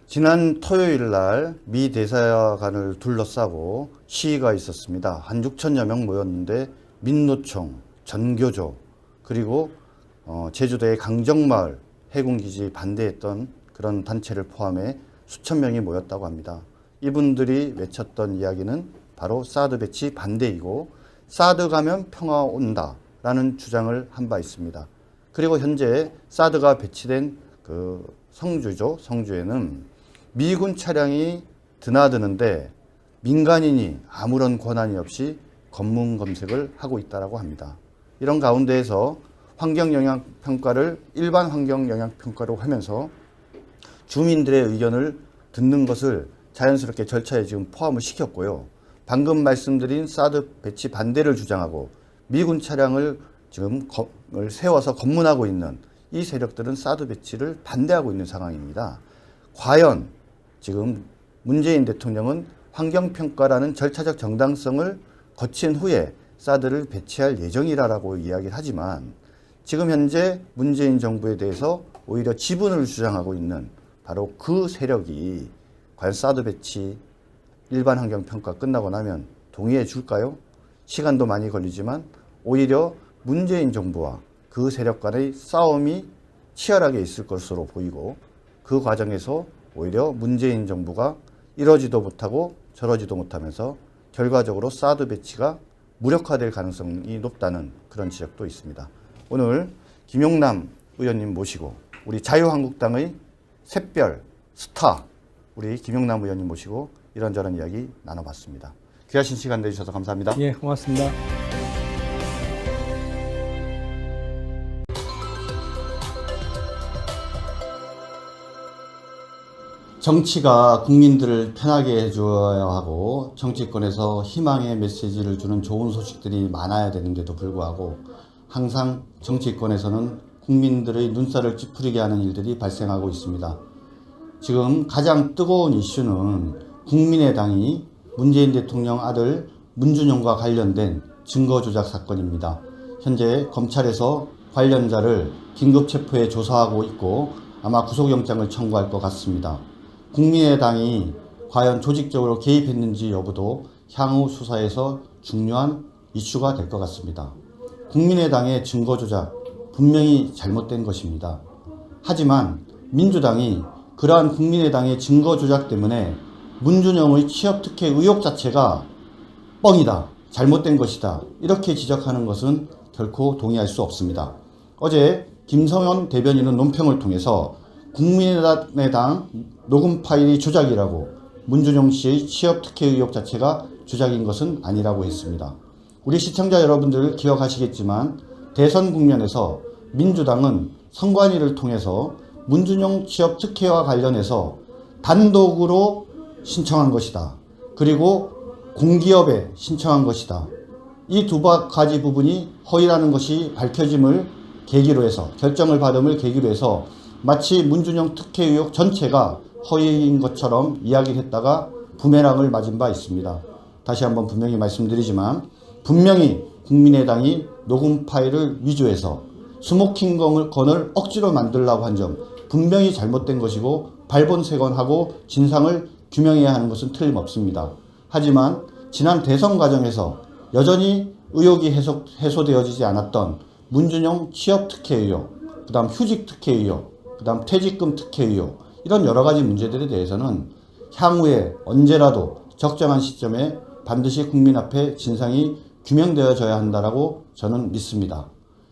지난 토요일 날 미 대사관을 둘러싸고 시위가 있었습니다. 한 6천여 명 모였는데 민노총, 전교조, 그리고 제주도의 강정마을 해군기지 반대했던 그런 단체를 포함해 수천 명이 모였다고 합니다. 이분들이 외쳤던 이야기는 바로 사드 배치 반대이고 사드 가면 평화 온다라는 주장을 한 바 있습니다. 그리고 현재 사드가 배치된 그 성주죠. 성주에는 미군 차량이 드나드는데 민간인이 아무런 권한이 없이 검문 검색을 하고 있다고 합니다. 이런 가운데에서 환경영향평가를 일반 환경영향평가로 하면서 주민들의 의견을 듣는 것을 자연스럽게 절차에 지금 포함을 시켰고요. 방금 말씀드린 사드 배치 반대를 주장하고 미군 차량을 지금 세워서 검문하고 있는 이 세력들은 사드 배치를 반대하고 있는 상황입니다. 과연 지금 문재인 대통령은 환경평가라는 절차적 정당성을 거친 후에 사드를 배치할 예정이라고 이야기를 하지만 지금 현재 문재인 정부에 대해서 오히려 지분을 주장하고 있는 바로 그 세력이 과연 사드 배치 일반 환경평가 끝나고 나면 동의해 줄까요? 시간도 많이 걸리지만 오히려 문재인 정부와 그 세력 간의 싸움이 치열하게 있을 것으로 보이고 그 과정에서 오히려 문재인 정부가 이러지도 못하고 저러지도 못하면서 결과적으로 사드 배치가 무력화될 가능성이 높다는 그런 지적도 있습니다. 오늘 김용남 의원님 모시고 우리 자유한국당의 샛별 스타 우리 김용남 의원님 모시고 이런저런 이야기 나눠봤습니다. 귀하신 시간 내주셔서 감사합니다. 예, 고맙습니다. 정치가 국민들을 편하게 해줘야 하고 정치권에서 희망의 메시지를 주는 좋은 소식들이 많아야 되는데도 불구하고 항상 정치권에서는 국민들의 눈살을 찌푸리게 하는 일들이 발생하고 있습니다. 지금 가장 뜨거운 이슈는 국민의당이 문재인 대통령 아들 문준용과 관련된 증거 조작 사건입니다. 현재 검찰에서 관련자를 긴급 체포해 조사하고 있고 아마 구속영장을 청구할 것 같습니다. 국민의당이 과연 조직적으로 개입했는지 여부도 향후 수사에서 중요한 이슈가 될 것 같습니다. 국민의당의 증거 조작 분명히 잘못된 것입니다. 하지만 민주당이 그러한 국민의당의 증거 조작 때문에 문준용의 취업특혜 의혹 자체가 뻥이다, 잘못된 것이다 이렇게 지적하는 것은 결코 동의할 수 없습니다. 어제 김성현 대변인은 논평을 통해서 국민의당 녹음 파일이 조작이라고 문준용 씨의 취업특혜 의혹 자체가 조작인 것은 아니라고 했습니다. 우리 시청자 여러분들 기억하시겠지만 대선 국면에서 민주당은 선관위를 통해서 문준용 취업특혜와 관련해서 단독으로 신청한 것이다. 그리고 공기업에 신청한 것이다. 이 두 가지 부분이 허위라는 것이 밝혀짐을 계기로 해서 결정을 받음을 계기로 해서 마치 문준용 특혜 의혹 전체가 허위인 것처럼 이야기를 했다가 부메랑을 맞은 바 있습니다. 다시 한번 분명히 말씀드리지만 분명히 국민의당이 녹음 파일을 위조해서 스모킹건을 억지로 만들려고 한 점 분명히 잘못된 것이고 발본색원하고 진상을 규명해야 하는 것은 틀림없습니다. 하지만 지난 대선 과정에서 여전히 의혹이 해소되어지지 않았던 문준용 취업 특혜 의혹, 그 다음 휴직 특혜 의혹, 그 다음 퇴직금 특혜 의혹, 이런 여러 가지 문제들에 대해서는 향후에 언제라도 적정한 시점에 반드시 국민 앞에 진상이 규명되어져야 한다라고 저는 믿습니다.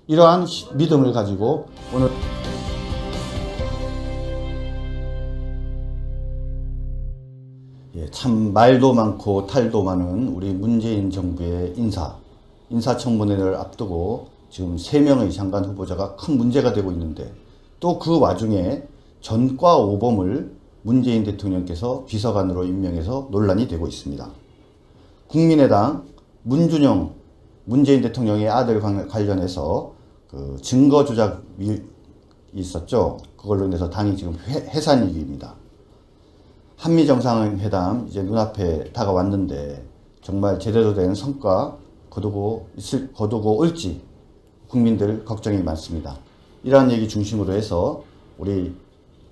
이러한 믿음을 가지고 오늘 참 말도 많고 탈도 많은 우리 문재인 정부의 인사청문회를 앞두고 지금 3명의 장관 후보자가 큰 문제가 되고 있는데, 또 그 와중에 전과 오범을 문재인 대통령께서 비서관으로 임명해서 논란이 되고 있습니다. 국민의당 문준용 문재인 대통령의 아들 관련해서 그 증거 조작이 있었죠. 그걸로 인해서 당이 지금 해산 위기입니다. 한미 정상회담 이제 눈앞에 다가왔는데 정말 제대로 된 성과 거두고 올지 국민들 걱정이 많습니다. 이러한 얘기 중심으로 해서 우리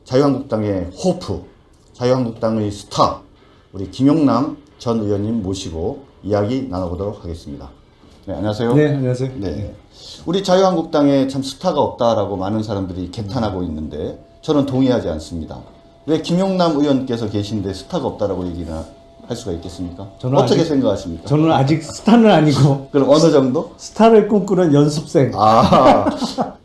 자유한국당의 호프, 자유한국당의 스타, 우리 김용남 전 의원님 모시고 이야기 나눠보도록 하겠습니다. 네, 안녕하세요. 네, 안녕하세요. 네. 우리 자유한국당에 참 스타가 없다라고 많은 사람들이 개탄하고 있는데 저는 동의하지 않습니다. 왜 김용남 의원께서 계신데 스타가 없다라고 얘기를 할 수가 있겠습니까? 어떻게 생각하십니까? 저는 아직 스타는 아니고 그럼 어느 정도? 스타를 꿈꾸는 연습생.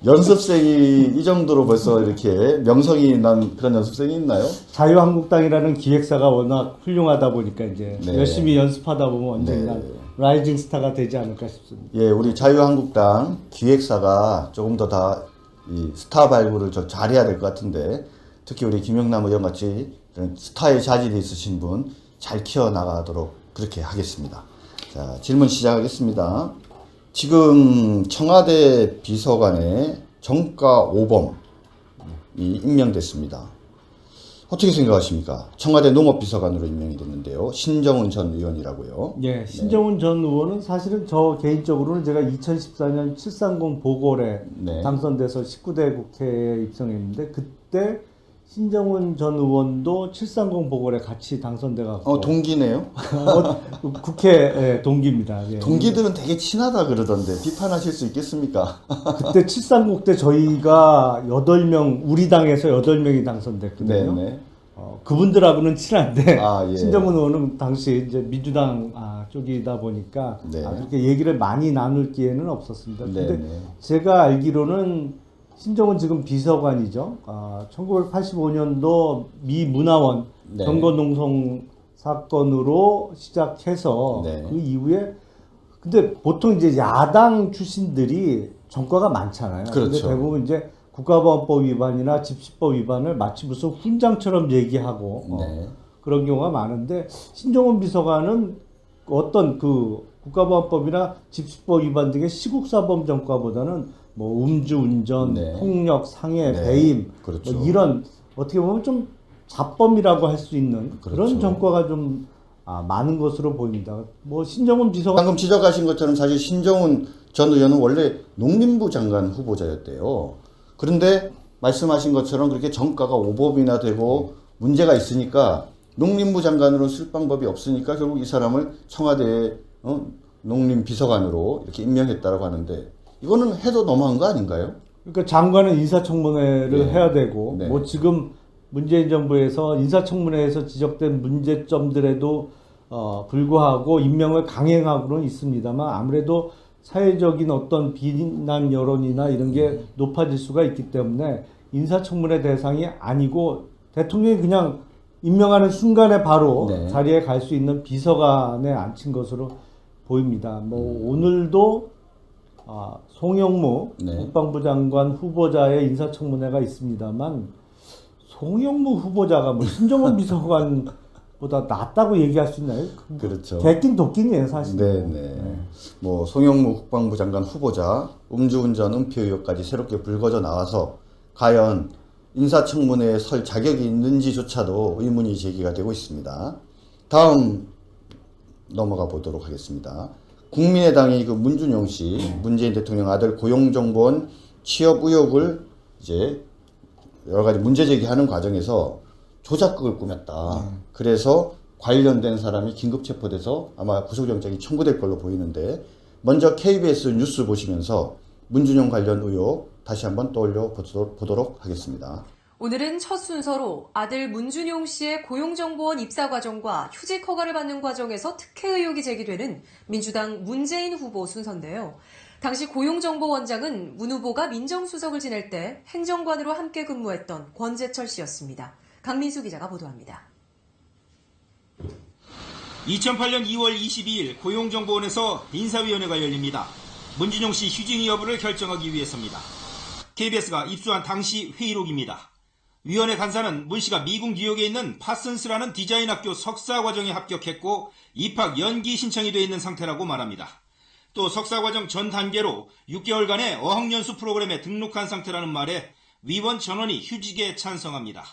연습생이 이 정도로 벌써 이렇게 명성이 난 그런 연습생이 있나요? 자유한국당이라는 기획사가 워낙 훌륭하다 보니까 이제 네. 열심히 연습하다 보면 언젠가 네. 라이징 스타가 되지 않을까 싶습니다. 예, 우리 자유한국당 기획사가 조금 더 이 스타 발굴을 좀 잘해야 될 것 같은데, 특히 우리 김용남 의원 같이 스타의 자질이 있으신 분 잘 키워나가도록 그렇게 하겠습니다. 자, 질문 시작하겠습니다. 지금 청와대 비서관에 정가 5범이 임명됐습니다. 어떻게 생각하십니까? 청와대 농업비서관으로 임명이 됐는데요. 신정훈 전 의원이라고요. 예, 신정훈 전 의원은 사실은 저 개인적으로는 제가 2014년 730 보궐에 네. 당선돼서 19대 국회에 입성했는데, 그때 신정훈 전 의원도 730 보궐에 같이 당선돼갖고 동기네요. 국회 동기입니다. 예. 동기들은 되게 친하다 그러던데 비판하실 수 있겠습니까? 그때 730 때 저희가 8명, 우리 당에서 8명이 당선됐거든요. 네네. 그분들하고는 친한데 예. 신정훈 의원은 당시 이제 민주당 쪽이다 보니까 네. 그렇게 얘기를 많이 나눌 기회는 없었습니다. 근데 네네. 제가 알기로는 신정훈 지금 비서관이죠. 1985년도 미 문화원 네. 경건농성 사건으로 시작해서 네. 그 이후에, 근데 보통 이제 야당 출신들이 전과가 많잖아요. 그렇죠. 근데 대부분 이제 국가보안법 위반이나 집시법 위반을 마치 무슨 훈장처럼 얘기하고 네. 그런 경우가 많은데, 신정훈 비서관은 어떤 그 국가보안법이나 집시법 위반 등의 시국사범 전과보다는 뭐 음주운전, 네. 폭력, 상해, 네. 배임, 그렇죠. 뭐 이런 어떻게 보면 좀 자범이라고 할 수 있는 그렇죠. 그런 전과가 좀 많은 것으로 보입니다. 뭐 신정훈 비서관 방금 지적하신 것처럼 사실 신정훈 전 의원은 원래 농림부 장관 후보자였대요. 그런데 말씀하신 것처럼 그렇게 정가가 5범이나 되고 문제가 있으니까 농림부 장관으로 쓸 방법이 없으니까 결국 이 사람을 청와대에 농림비서관으로 이렇게 임명했다라고 하는데, 이거는 해도 너무한 거 아닌가요? 그러니까 장관은 인사청문회를 네. 해야 되고, 네. 뭐 지금 문재인 정부에서 인사청문회에서 지적된 문제점들에도 불구하고 임명을 강행하고는 있습니다만, 아무래도 사회적인 어떤 비난 여론이나 이런 게 높아질 수가 있기 때문에 인사청문회 대상이 아니고 대통령이 그냥 임명하는 순간에 바로 네. 자리에 갈 수 있는 비서관에 앉힌 것으로 보입니다. 뭐 오늘도 송영무 네. 국방부 장관 후보자의 인사청문회가 있습니다만, 송영무 후보자가 뭐 신정훈 비서관보다 낫다고 얘기할 수 있나요? 그렇죠. 개낀 도끼네요, 사실. 네네. 뭐 송영무 국방부 장관 후보자 음주운전 은폐 의혹까지 새롭게 불거져 나와서 과연 인사청문회에 설 자격이 있는지조차도 의문이 제기가 되고 있습니다. 다음 넘어가 보도록 하겠습니다. 국민의당이 그 문준용 씨, 문재인 대통령 아들 고용정보원 취업 의혹을 이제 여러 가지 문제 제기하는 과정에서 조작극을 꾸몄다. 그래서 관련된 사람이 긴급 체포돼서 아마 구속영장이 청구될 걸로 보이는데, 먼저 KBS 뉴스 보시면서 문준용 관련 의혹 다시 한번 떠올려 보도록 하겠습니다. 오늘은 첫 순서로 아들 문준용 씨의 고용정보원 입사 과정과 휴직 허가를 받는 과정에서 특혜 의혹이 제기되는 민주당 문재인 후보 순서인데요. 당시 고용정보원장은 문 후보가 민정수석을 지낼 때 행정관으로 함께 근무했던 권재철 씨였습니다. 강민수 기자가 보도합니다. 2008년 2월 22일 고용정보원에서 인사위원회가 열립니다. 문준용 씨 휴직 여부를 결정하기 위해서입니다. KBS가 입수한 당시 회의록입니다. 위원회 간사는 문 씨가 미국 뉴욕에 있는 파슨스라는 디자인 학교 석사 과정에 합격했고 입학 연기 신청이 돼 있는 상태라고 말합니다. 또 석사 과정 전 단계로 6개월간의 어학연수 프로그램에 등록한 상태라는 말에 위원 전원이 휴직에 찬성합니다.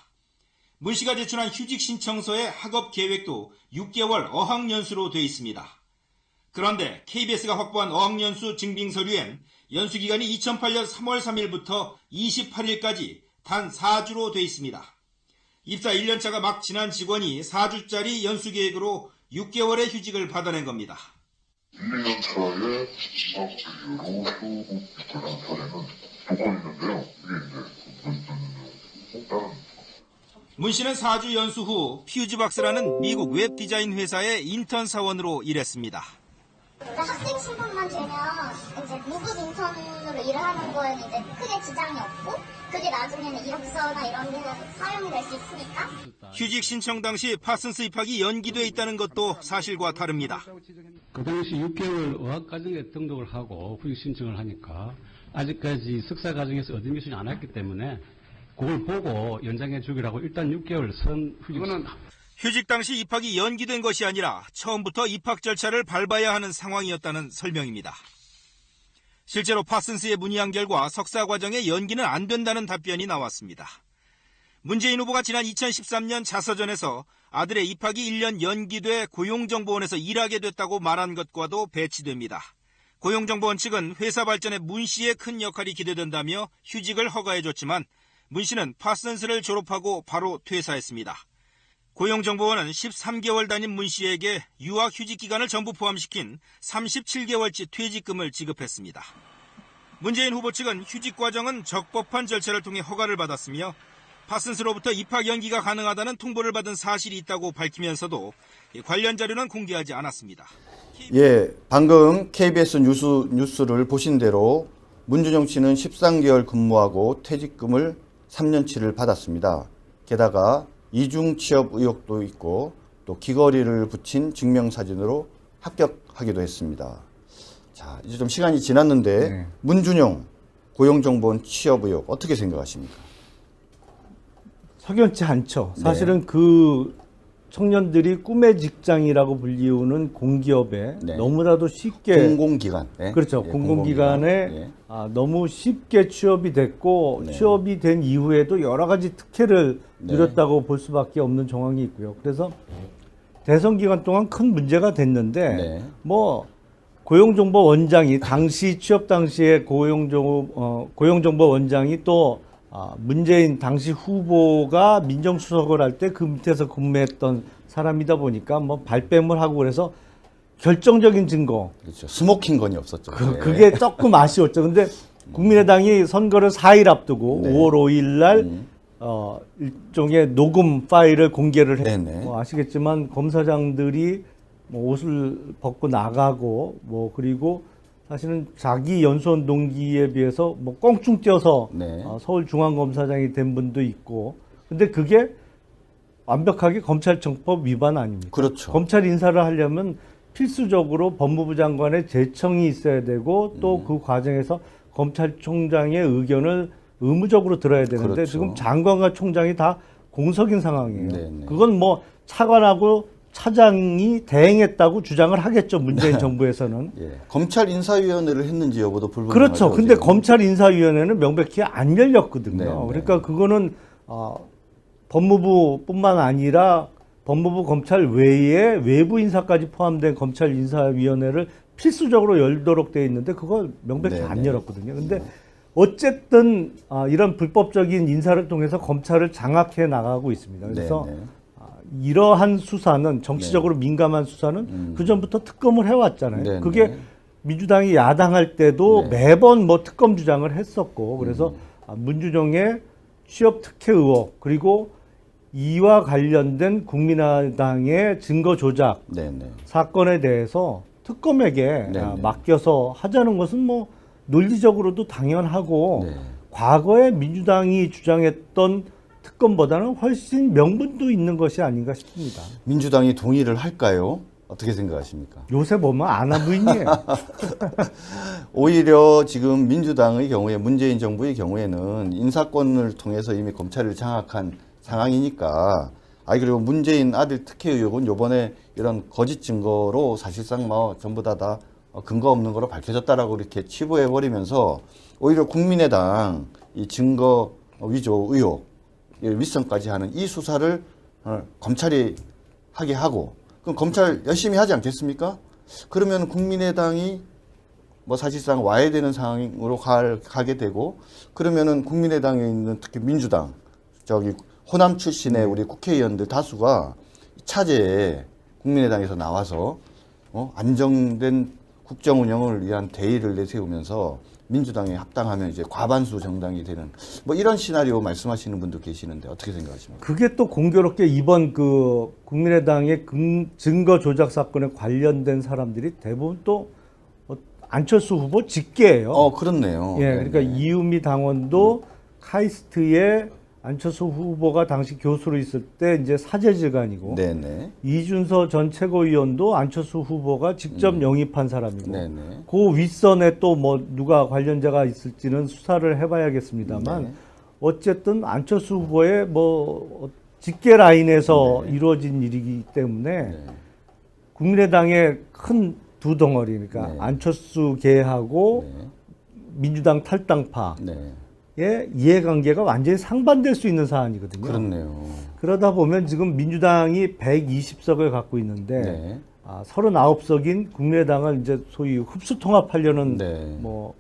문 씨가 제출한 휴직 신청서의 학업 계획도 6개월 어학연수로 돼 있습니다. 그런데 KBS가 확보한 어학연수 증빙 서류엔 연수기간이 2008년 3월 3일부터 28일까지 단 4주로 돼 있습니다. 입사 1년차가 막 지난 직원이 4주짜리 연수계획으로 6개월의 휴직을 받아낸 겁니다. 1~2년 차에 입학 이후로 휴직 입학한 사례는 2건 있는데요. 이게 이제 다른 문 씨는 4주 연수 후 퓨즈박스라는 미국 웹 디자인 회사의 인턴 사원으로 일했습니다. 학생 신분만 되면 이제 무급 인턴으로 일을 하는 거에는 이제 크게 지장이 없고, 그게 나중에는 이력서나 이런 데는 사용이 될 수 있으니까. 휴직 신청 당시 파슨스 입학이 연기돼 있다는 것도 사실과 다릅니다. 그 당시 6개월 어학과정에 등록을 하고 후직 신청을 하니까 아직까지 석사 과정에서 얻은 교수는 안 했기 때문에 그걸 보고 연장해 주기라고 일단 6개월 선 후직. 휴직 당시 입학이 연기된 것이 아니라 처음부터 입학 절차를 밟아야 하는 상황이었다는 설명입니다. 실제로 파슨스에 문의한 결과 석사 과정의 연기는 안 된다는 답변이 나왔습니다. 문재인 후보가 지난 2013년 자서전에서 아들의 입학이 1년 연기돼 고용정보원에서 일하게 됐다고 말한 것과도 배치됩니다. 고용정보원 측은 회사 발전에 문 씨의 큰 역할이 기대된다며 휴직을 허가해줬지만 문 씨는 파슨스를 졸업하고 바로 퇴사했습니다. 고용정보원은 13개월 다닌 문 씨에게 유학 휴직 기간을 전부 포함시킨 37개월치 퇴직금을 지급했습니다. 문재인 후보 측은 휴직 과정은 적법한 절차를 통해 허가를 받았으며 파슨스로부터 입학 연기가 가능하다는 통보를 받은 사실이 있다고 밝히면서도 관련 자료는 공개하지 않았습니다. 예, 방금 KBS 뉴스를 보신 대로 문준용 씨는 13개월 근무하고 퇴직금을 3년치를 받았습니다. 게다가 이중 취업 의혹도 있고 또 귀걸이를 붙인 증명사진으로 합격하기도 했습니다. 자, 이제 좀 시간이 지났는데 네. 문준용 고용정보원 취업 의혹 어떻게 생각하십니까? 석연치 않죠. 사실은 그 청년들이 꿈의 직장이라고 불리우는 공기업에 네. 너무나도 쉽게 공공기관. 네. 그렇죠. 예, 공공기관에 예. 너무 쉽게 취업이 됐고 네. 취업이 된 이후에도 여러 가지 특혜를 네. 누렸다고 볼 수밖에 없는 정황이 있고요. 그래서 대선 기간 동안 큰 문제가 됐는데 네. 뭐 고용정보원장이 당시 취업 당시에 고용정보원장이 또 문재인 당시 후보가 민정수석을 할 때 그 밑에서 근무했던 사람이다 보니까 뭐 발뺌을 하고 그래서 결정적인 증거 그렇죠. 스모킹 건이 없었죠. 예. 그게 조금 아쉬웠죠. 근데 국민의당이 선거를 4일 앞두고 네. 5월 5일 날 일종의 녹음 파일을 공개를 네네. 했고 아시겠지만 검사장들이 뭐 옷을 벗고 나가고 뭐 그리고 사실은 자기 연수원 동기에 비해서 뭐 껑충 뛰어서 네. 서울중앙검사장이 된 분도 있고 근데 그게 완벽하게 검찰청법 위반 아닙니까? 그렇죠. 검찰 인사를 하려면 필수적으로 법무부 장관의 제청이 있어야 되고 또 그 과정에서 검찰총장의 의견을 의무적으로 들어야 되는데 그렇죠. 지금 장관과 총장이 다 공석인 상황이에요. 네네. 그건 뭐 차관하고 차장이 대행했다고 주장을 하겠죠. 문재인 정부에서는. 예. 검찰 인사위원회를 했는지 여부도 불분명하죠. 그렇죠. 근데 지금. 검찰 인사위원회는 명백히 안 열렸거든요. 네, 네. 그러니까 그거는 법무부뿐만 아니라 법무부 검찰 외에 외부 인사까지 포함된 검찰 인사위원회를 필수적으로 열도록 돼 있는데 그걸 명백히 네, 안 네. 열었거든요. 근데 어쨌든 이런 불법적인 인사를 통해서 검찰을 장악해 나가고 있습니다. 그래서 네, 네. 이러한 수사는 정치적으로 민감한 수사는 그 전부터 특검을 해왔잖아요. 네, 그게 네. 민주당이 야당할 때도 네. 매번 뭐 특검 주장을 했었고 그래서 문준용의 취업 특혜 의혹 그리고 이와 관련된 국민의당의 증거 조작 네네. 사건에 대해서 특검에게 네, 네. 맡겨서 하자는 것은 뭐 논리적으로도 당연하고 네. 과거에 민주당이 주장했던 특검보다는 훨씬 명분도 있는 것이 아닌가 싶습니다. 민주당이 동의를 할까요? 어떻게 생각하십니까? 요새 보면 아나무인이에요. 오히려 지금 민주당의 경우에 문재인 정부의 경우에는 인사권을 통해서 이미 검찰을 장악한 상황이니까 그리고 문재인 아들 특혜 의혹은 요번에 이런 거짓 증거로 사실상 뭐 전부 다 근거 없는 거로 밝혀졌다라고 이렇게 치부해 버리면서 오히려 국민의당 이 증거 위조 의혹 윗선까지 하는 이 수사를 검찰이 하게 하고 그럼 검찰 열심히 하지 않겠습니까? 그러면 국민의당이 뭐 사실상 와야 되는 상황으로 가게 되고 그러면은 국민의당에 있는 특히 민주당 호남 출신의 우리 국회의원들 다수가 차제에 국민의당에서 나와서 안정된 국정 운영을 위한 대의를 내세우면서 민주당에 합당하면 이제 과반수 정당이 되는 뭐 이런 시나리오 말씀하시는 분도 계시는데 어떻게 생각하십니까? 그게 또 공교롭게 이번 그 국민의당의 증거 조작 사건에 관련된 사람들이 대부분 또 안철수 후보 직계예요. 그렇네요. 예, 그러니까 이유미 당원도 카이스트의 안철수 후보가 당시 교수로 있을 때 이제 사제지간이고 네네. 이준서 전 최고위원도 안철수 후보가 직접 영입한 사람이고 네네. 그 윗선에 또 뭐 누가 관련자가 있을지는 수사를 해봐야겠습니다만 네. 어쨌든 안철수 후보의 뭐 직계 라인에서 네. 이루어진 일이기 때문에 네. 국민의당의 큰 두 덩어리니까 네. 안철수계하고 네. 민주당 탈당파 네. 의 이해관계가 완전히 상반될 수 있는 사안이거든요. 그렇네요. 그러다 보면 지금 민주당이 120석을 갖고 있는데 네. 39석인 국민의당을 이제 소위 흡수 통합하려는 네. 뭐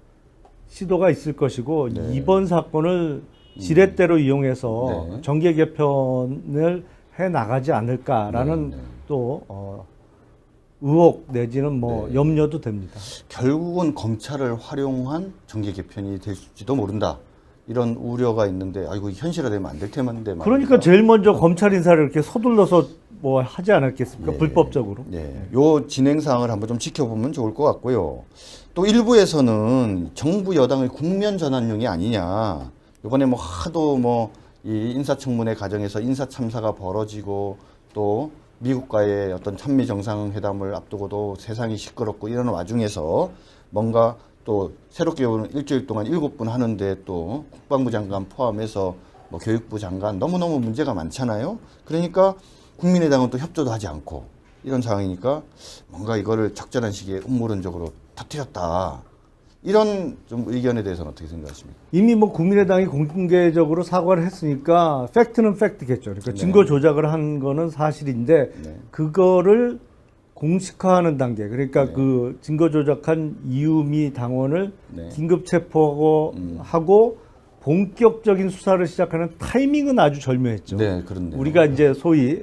시도가 있을 것이고 네. 이번 사건을 지렛대로 이용해서 네. 정계 개편을 해 나가지 않을까라는 네, 네. 또 의혹 내지는 뭐 네. 염려도 됩니다. 결국은 검찰을 활용한 정계 개편이 될지도 모른다. 이런 우려가 있는데 이거 현실화되면 안 될 테마인데 말입니다. 그러니까 제일 먼저 검찰 인사를 이렇게 서둘러서 뭐 하지 않았겠습니까? 네. 불법적으로. 네. 요 진행 사항을 한번 좀 지켜보면 좋을 것 같고요. 또 일부에서는 정부 여당의 국면 전환용이 아니냐. 이번에 뭐 하도 뭐 이 인사청문회 과정에서 인사 참사가 벌어지고 또 미국과의 어떤 한미 정상회담을 앞두고도 세상이 시끄럽고 이런 와중에서 뭔가 또 새롭게 오는 일주일 동안 7분 하는데 또 국방부 장관 포함해서 뭐 교육부 장관 너무너무 문제가 많잖아요. 그러니까 국민의당은 또 협조도 하지 않고 이런 상황이니까 뭔가 이거를 적절한 시기에 음모론적으로 터뜨렸다. 이런 좀 의견에 대해서는 어떻게 생각하십니까? 이미 뭐 국민의당이 공개적으로 사과를 했으니까 팩트는 팩트겠죠. 그러니까 네. 증거 조작을 한 거는 사실인데 네. 그거를 공식화하는 단계. 그러니까 네. 그 증거 조작한 이유미 당원을 네. 긴급 체포하고 본격적인 수사를 시작하는 타이밍은 아주 절묘했죠. 네, 그런데 우리가 이제 소위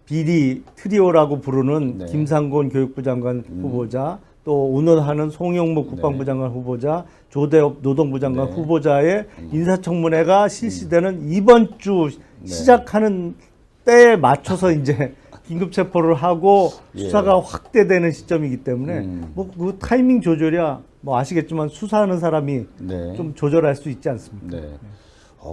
비리 트리오라고 부르는 네. 김상곤 교육부 장관 후보자, 또 오늘하는 송영무 국방부 네. 장관 후보자, 조대엽 노동부 장관 네. 후보자의 인사청문회가 실시되는 이번 주 네. 시작하는 때에 맞춰서 이제 긴급 체포를 하고 예. 수사가 확대되는 시점이기 때문에 뭐 뭐 그 타이밍 조절이야 뭐 아시겠지만 수사하는 사람이 네. 좀 조절할 수 있지 않습니까? 네.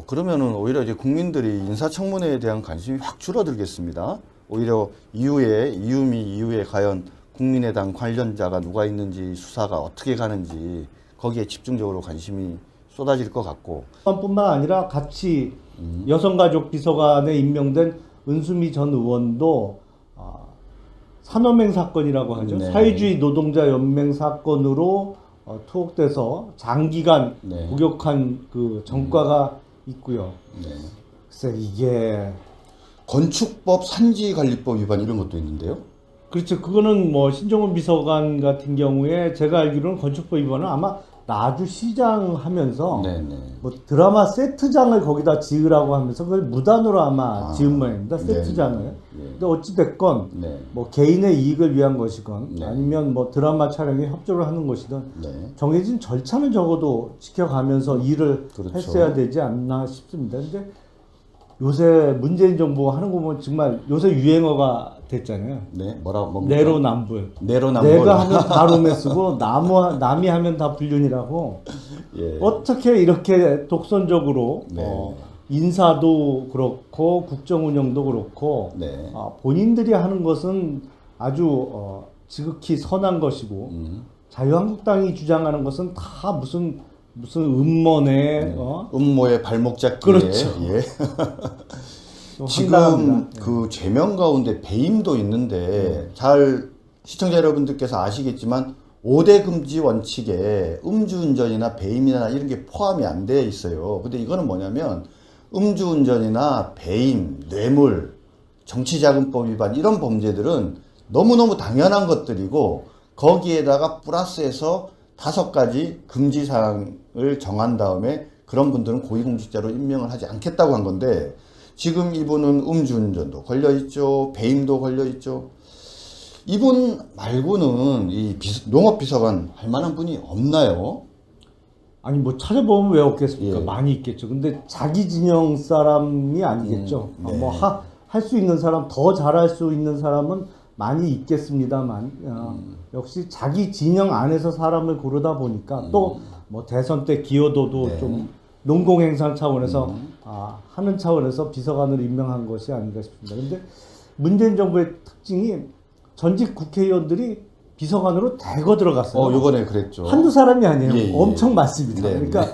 그러면은 오히려 이제 국민들이 인사청문회에 대한 관심이 확 줄어들겠습니다. 오히려 이후에 과연 국민의당 관련자가 누가 있는지 수사가 어떻게 가는지 거기에 집중적으로 관심이 쏟아질 것 같고 뿐만 아니라 같이 여성가족 비서관에 임명된 은수미 전 의원도 산업행 사건이라고 하죠. 네. 사회주의 노동자 연맹 사건으로 투옥돼서 장기간 네. 복역한 그 전과가 있고요. 네. 글쎄 이게 건축법 산지관리법 위반 이런 것도 있는데요. 그렇죠. 그거는 뭐 신종훈 비서관 같은 경우에 제가 알기로는 건축법 위반은 아마 나주 시장 하면서 네네. 뭐 드라마 세트장을 거기다 지으라고 하면서 그걸 무단으로 아마 지은 모양입니다. 네. 세트장을. 네. 근데 어찌됐건 네. 뭐 개인의 이익을 위한 것이건 네. 아니면 뭐 드라마 촬영에 협조를 하는 것이든 네. 정해진 절차는 적어도 지켜가면서 일을 그렇죠. 했어야 되지 않나 싶습니다. 근데 요새 문재인 정부 하는 거 보면 정말 요새 유행어가 됐잖아요. 네. 뭡니까? 내로남불. 내로남불. 내가 하면 다 롬에 쓰고 남이 하면 다 불륜이라고. 예. 어떻게 이렇게 독선적으로 네. 인사도 그렇고 국정 운영도 그렇고 네. 본인들이 하는 것은 아주 지극히 선한 것이고 자유한국당이 주장하는 것은 다 무슨 음모네 음모의 발목 잡기에 그렇죠. 예. 좀 지금 황당합니다. 그 죄명 가운데 배임도 있는데 잘 시청자 여러분들께서 아시겠지만 5대 금지 원칙에 음주운전이나 배임이나 이런 게 포함이 안 돼 있어요. 근데 이거는 뭐냐면 음주운전이나 배임, 뇌물, 정치자금법 위반 이런 범죄들은 너무너무 당연한 것들이고 거기에다가 플러스해서 5가지 금지사항을 정한 다음에 그런 분들은 고위공직자로 임명을 하지 않겠다고 한 건데 지금 이분은 음주운전도 걸려있죠. 배임도 걸려있죠. 이분 말고는 이 농업비서관 할 만한 분이 없나요? 아니 뭐 찾아보면 왜 없겠습니까? 예. 많이 있겠죠. 근데 자기 진영 사람이 아니겠죠. 네. 뭐 할 수 있는 사람, 더 잘할 수 있는 사람은 많이 있겠습니다만 역시 자기 진영 안에서 사람을 고르다 보니까 또 뭐 대선 때 기여도도 네. 좀 농공행상 차원에서 하는 차원에서 비서관으로 임명한 것이 아닌가 싶습니다. 근데 문재인 정부의 특징이 전직 국회의원들이 비서관으로 대거 들어갔어요. 요번에 그랬죠. 한두 사람이 아니에요. 예, 예. 엄청 많습니다. 네, 그러니까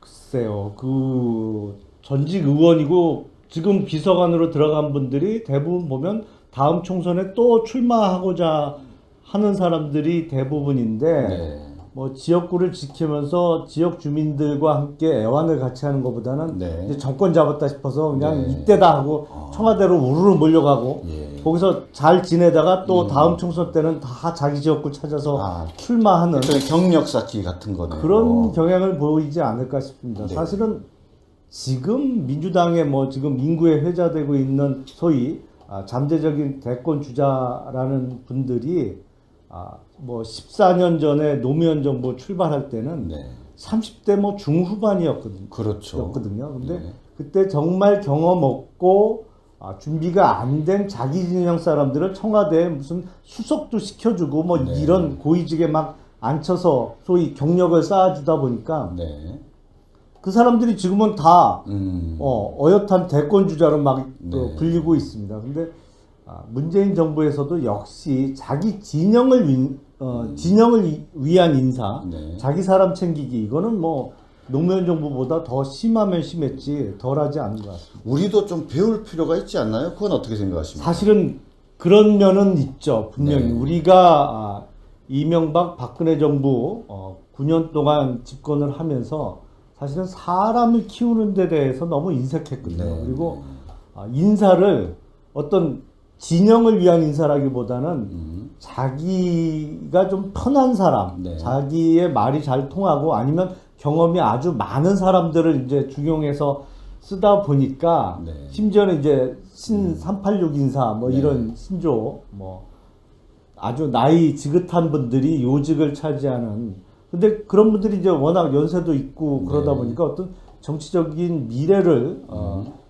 글쎄요. 그 전직 의원이고 지금 비서관으로 들어간 분들이 대부분 보면 다음 총선에 또 출마하고자 하는 사람들이 대부분인데 네. 뭐 지역구를 지키면서 지역 주민들과 함께 애완을 같이 하는 것보다는 네. 이제 정권 잡았다 싶어서 그냥 네. 이때다 하고 청와대로 우르르 몰려가고 예. 거기서 잘 지내다가 또 다음 총선 때는 다 자기 지역구 찾아서 출마하는 경력 쌓기 같은 거네요. 그런 경향을 보이지 않을까 싶습니다. 네. 사실은 지금 민주당에 뭐 지금 인구에 회자되고 있는 소위 잠재적인 대권 주자라는 분들이 뭐 14년 전에 노무현 정부 출발할 때는 네. 30대 뭐 중후반이었거든요. 그렇죠. 근데 네. 그때 정말 경험 없고 준비가 안 된 자기 진영 사람들을 청와대에 무슨 수석도 시켜주고 뭐 네. 이런 고위직에 막 앉혀서 소위 경력을 쌓아주다 보니까 네. 그 사람들이 지금은 다 어엿한 대권 주자로 막 네. 불리고 있습니다. 근데 문재인 정부에서도 역시 자기 진영을 위한 인사, 네. 자기 사람 챙기기 이거는 뭐 노무현 정부보다 더 심하면 심했지 덜하지 않은 것 같습니다. 우리도 좀 배울 필요가 있지 않나요? 그건 어떻게 생각하십니까? 사실은 그런 면은 있죠. 분명히 네. 우리가 이명박 박근혜 정부 9년 동안 집권을 하면서 사실은 사람을 키우는 데 대해서 너무 인색했거든요. 네. 그리고 인사를 어떤 진영을 위한 인사라기보다는 자기가 좀 편한 사람, 네. 자기의 말이 잘 통하고 아니면 경험이 아주 많은 사람들을 이제 중용해서 쓰다 보니까 네. 심지어는 이제 신 386 인사 뭐 네. 이런 신조 뭐 아주 나이 지긋한 분들이 요직을 차지하는 근데 그런 분들이 이제 워낙 연세도 있고 그러다 네. 보니까 어떤 정치적인 미래를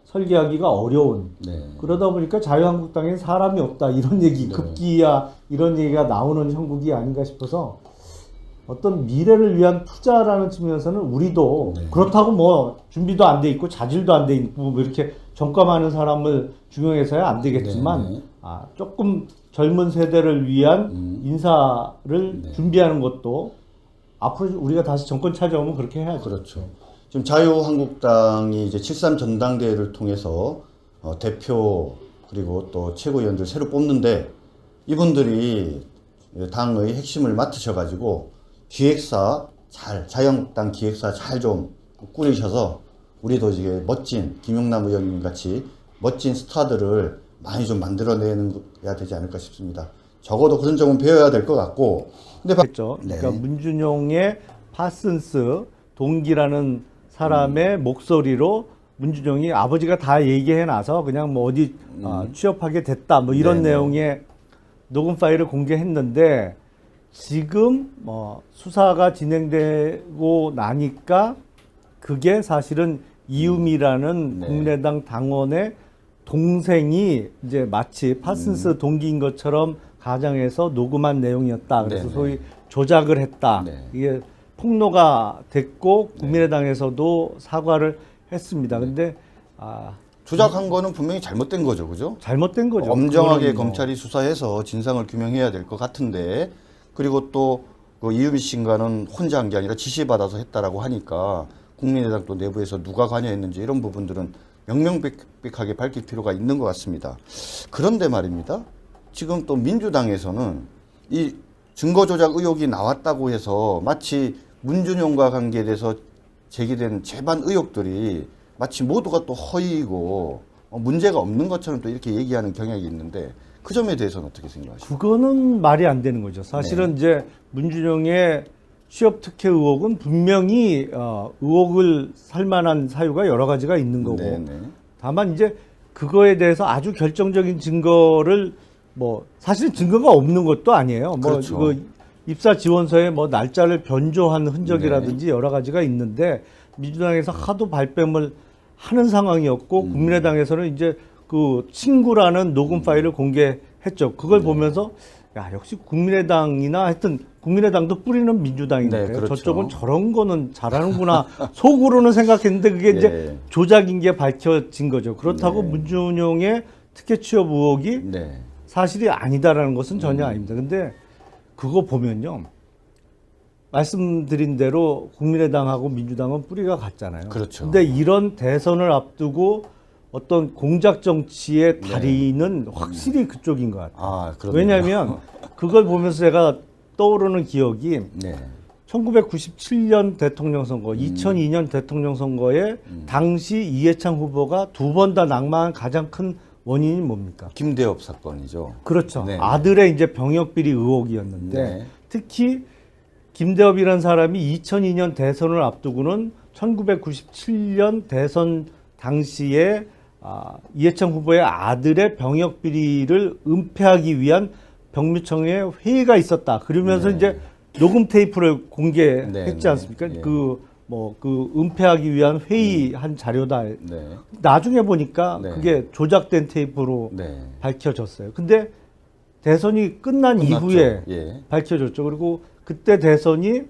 설계하기가 어려운 네. 그러다 보니까 자유한국당에 사람이 없다 이런 얘기 네. 급기야 이런 얘기가 나오는 형국이 아닌가 싶어서 어떤 미래를 위한 투자라는 측면에서는 우리도 네. 그렇다고 뭐 준비도 안 돼 있고 자질도 안 돼 있고 뭐 이렇게 전과많은 사람을 중용해서야 안 되겠지만 네. 조금 젊은 세대를 위한 인사를 네. 준비하는 것도 앞으로 우리가 다시 정권 찾아오면 그렇게 해야죠. 그렇죠. 지금 자유한국당이 이제 7.3 전당대회를 통해서 대표 그리고 또 최고위원들 새로 뽑는데 이분들이 당의 핵심을 맡으셔가지고 기획사 자유한국당 기획사 잘 좀 꾸리셔서 우리도 이제 멋진 김용남 의원님 같이 멋진 스타들을 많이 좀 만들어내야 되지 않을까 싶습니다. 적어도 그런 점은 배워야 될 것 같고. 근데 그렇죠. 네. 그러니까 문준용의 파슨스 동기라는 사람의 목소리로 문준용이 아버지가 다 얘기해 놔서 그냥 뭐 어디 취업하게 됐다 뭐 이런 네네. 내용의 녹음 파일을 공개했는데 지금 뭐 수사가 진행되고 나니까 그게 사실은 이유미라는 네. 국민의당 당원의 동생이 이제 마치 파슨스 동기인 것처럼 가정에서 녹음한 내용이었다. 그래서 네네. 소위 조작을 했다. 네. 이게 폭로가 됐고 국민의당에서도 사과를 했습니다. 근데 조작한 거는 분명히 잘못된 거죠, 그죠? 잘못된 거죠. 엄정하게 그거는 뭐 검찰이 수사해서 진상을 규명해야 될 것 같은데, 그리고 또 그 이유미 씨인가는 혼자 한 게 아니라 지시받아서 했다라고 하니까 국민의당 또 내부에서 누가 관여했는지 이런 부분들은 명명백백하게 밝힐 필요가 있는 것 같습니다. 그런데 말입니다. 지금 또 민주당에서는 이 증거 조작 의혹이 나왔다고 해서 마치 문준용과 관계돼서 제기된 재반 의혹들이 마치 모두가 또 허위이고 문제가 없는 것처럼 또 이렇게 얘기하는 경향이 있는데 그 점에 대해서는 어떻게 생각하십니까? 그거는 말이 안 되는 거죠. 사실은 이제 문준용의 취업 특혜 의혹은 분명히 의혹을 살 만한 사유가 여러 가지가 있는 거고 네네. 다만 이제 그거에 대해서 아주 결정적인 증거를 뭐 사실은 증거가 없는 것도 아니에요. 그렇죠. 뭐 그 입사 지원서에 뭐 날짜를 변조한 흔적이라든지 여러 가지가 있는데 민주당에서 하도 발뺌을 하는 상황이었고 국민의당에서는 이제 그 친구라는 녹음 파일을 공개했죠. 그걸 보면서 야 역시 국민의당이나 하여튼 국민의당도 뿌리는 민주당인데 네, 그렇죠. 저쪽은 저런 거는 잘하는구나 속으로는 생각했는데 그게 이제 네. 조작인 게 밝혀진 거죠. 그렇다고 네. 문준용의 특혜 취업 의혹이 네. 사실이 아니다라는 것은 전혀 아닙니다. 근데 그거 보면요. 말씀드린 대로 국민의당하고 민주당은 뿌리가 같잖아요. 그렇죠. 근데 이런 대선을 앞두고 어떤 공작 정치의 다리는 확실히 그쪽인 것 같아요. 아, 그렇네요. 왜냐하면 그걸 보면서 제가 떠오르는 기억이 네. 1997년 대통령 선거, 2002년 대통령 선거에 당시 이해창 후보가 두 번 다 낙마한 가장 큰 원인이 뭡니까? 김대엽 사건이죠. 그렇죠. 네. 아들의 이제 병역 비리 의혹이었는데 네. 특히 김대엽이라는 사람이 2002년 대선을 앞두고는 1997년 대선 당시에 이해창 후보의 아들의 병역 비리를 은폐하기 위한 병무청의 회의가 있었다. 그러면서 네. 이제 녹음 테이프를 공개했지 네, 네. 않습니까? 예. 그 은폐하기 위한 회의한 자료다. 네. 나중에 보니까 네. 그게 조작된 테이프로 네. 밝혀졌어요. 근데 대선이 끝난 끝났죠. 이후에 예. 밝혀졌죠. 그리고 그때 대선이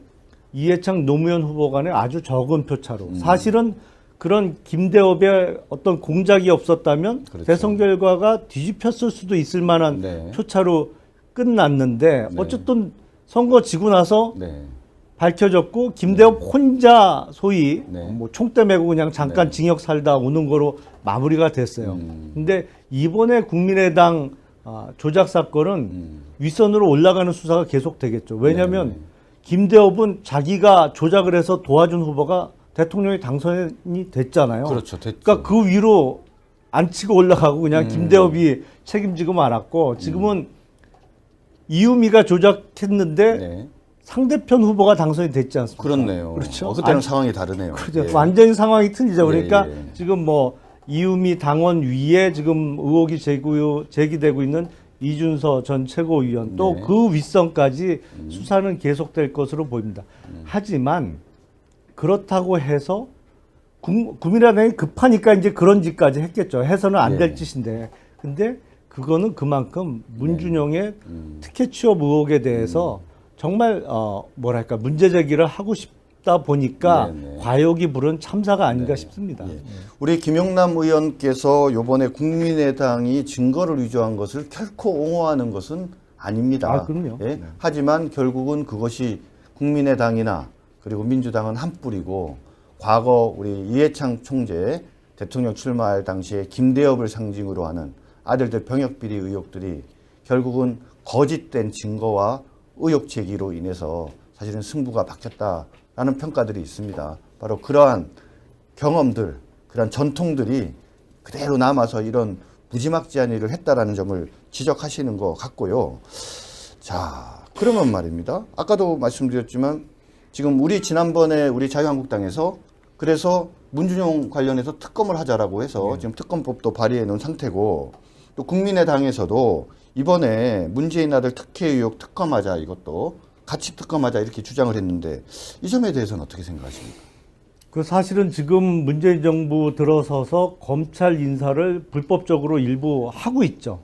이해창 노무현 후보 간에 아주 적은 표차로 사실은 그런 김대엽의 어떤 공작이 없었다면 그렇죠. 대선 결과가 뒤집혔을 수도 있을 만한 네. 표차로 끝났는데 네. 어쨌든 선거 지고 나서 네. 밝혀졌고 김대엽 혼자 소위 네. 뭐 총대 메고 그냥 잠깐 네. 징역 살다 오는 거로 마무리가 됐어요. 근데 이번에 국민의당 조작 사건은 윗선으로 올라가는 수사가 계속 되겠죠. 왜냐하면 네. 김대엽은 자기가 조작을 해서 도와준 후보가 대통령이 당선이 됐잖아요. 그렇죠. 됐죠. 그러니까 그 위로 안 치고 올라가고 그냥 김대엽이 책임지고 말았고 지금은 이유미가 조작했는데 네. 상대편 후보가 당선이 됐지 않습니까? 그렇네요. 그렇죠. 그때는 상황이 다르네요. 그렇죠. 예. 완전히 상황이 틀리죠. 그러니까 예, 예. 지금 뭐 이유미 당원 위에 지금 의혹이 제기되고 있는 이준서 전 최고위원 또 네. 그 윗선까지 수사는 계속될 것으로 보입니다. 하지만 그렇다고 해서 국민의당이 급하니까 이제 그런 짓까지 했겠죠. 해서는 안 될 네. 짓인데. 근데 그거는 그만큼 문준용의 특혜 취업 의혹에 대해서 정말 뭐랄까 문제 제기를 하고 싶다 보니까 네, 네. 과욕이 부른 참사가 아닌가 싶습니다. 예. 우리 김용남 의원께서 이번에 국민의당이 증거를 위조한 것을 결코 옹호하는 것은 아닙니다. 그럼요. 예? 네. 하지만 결국은 그것이 국민의당이나 그리고 민주당은 한 뿌리고 과거 우리 이해창 총재 대통령 출마할 당시에 김대엽을 상징으로 하는 아들들 병역 비리 의혹들이 결국은 거짓된 증거와 의혹 제기로 인해서 사실은 승부가 바뀌었다라는 평가들이 있습니다. 바로 그러한 경험들, 그러한 전통들이 그대로 남아서 이런 무지막지한 일을 했다라는 점을 지적하시는 것 같고요. 자, 그러면 말입니다. 아까도 말씀드렸지만 지금 우리 지난번에 우리 자유한국당에서 그래서 문준용 관련해서 특검을 하자라고 해서 지금 특검법도 발의해 놓은 상태고, 또 국민의당에서도 이번에 문재인 아들 특혜 의혹 특검하자, 이것도 같이 특검하자 이렇게 주장을 했는데 이 점에 대해서는 어떻게 생각하십니까? 그 사실은 지금 문재인 정부 들어서서 검찰 인사를 불법적으로 일부 하고 있죠.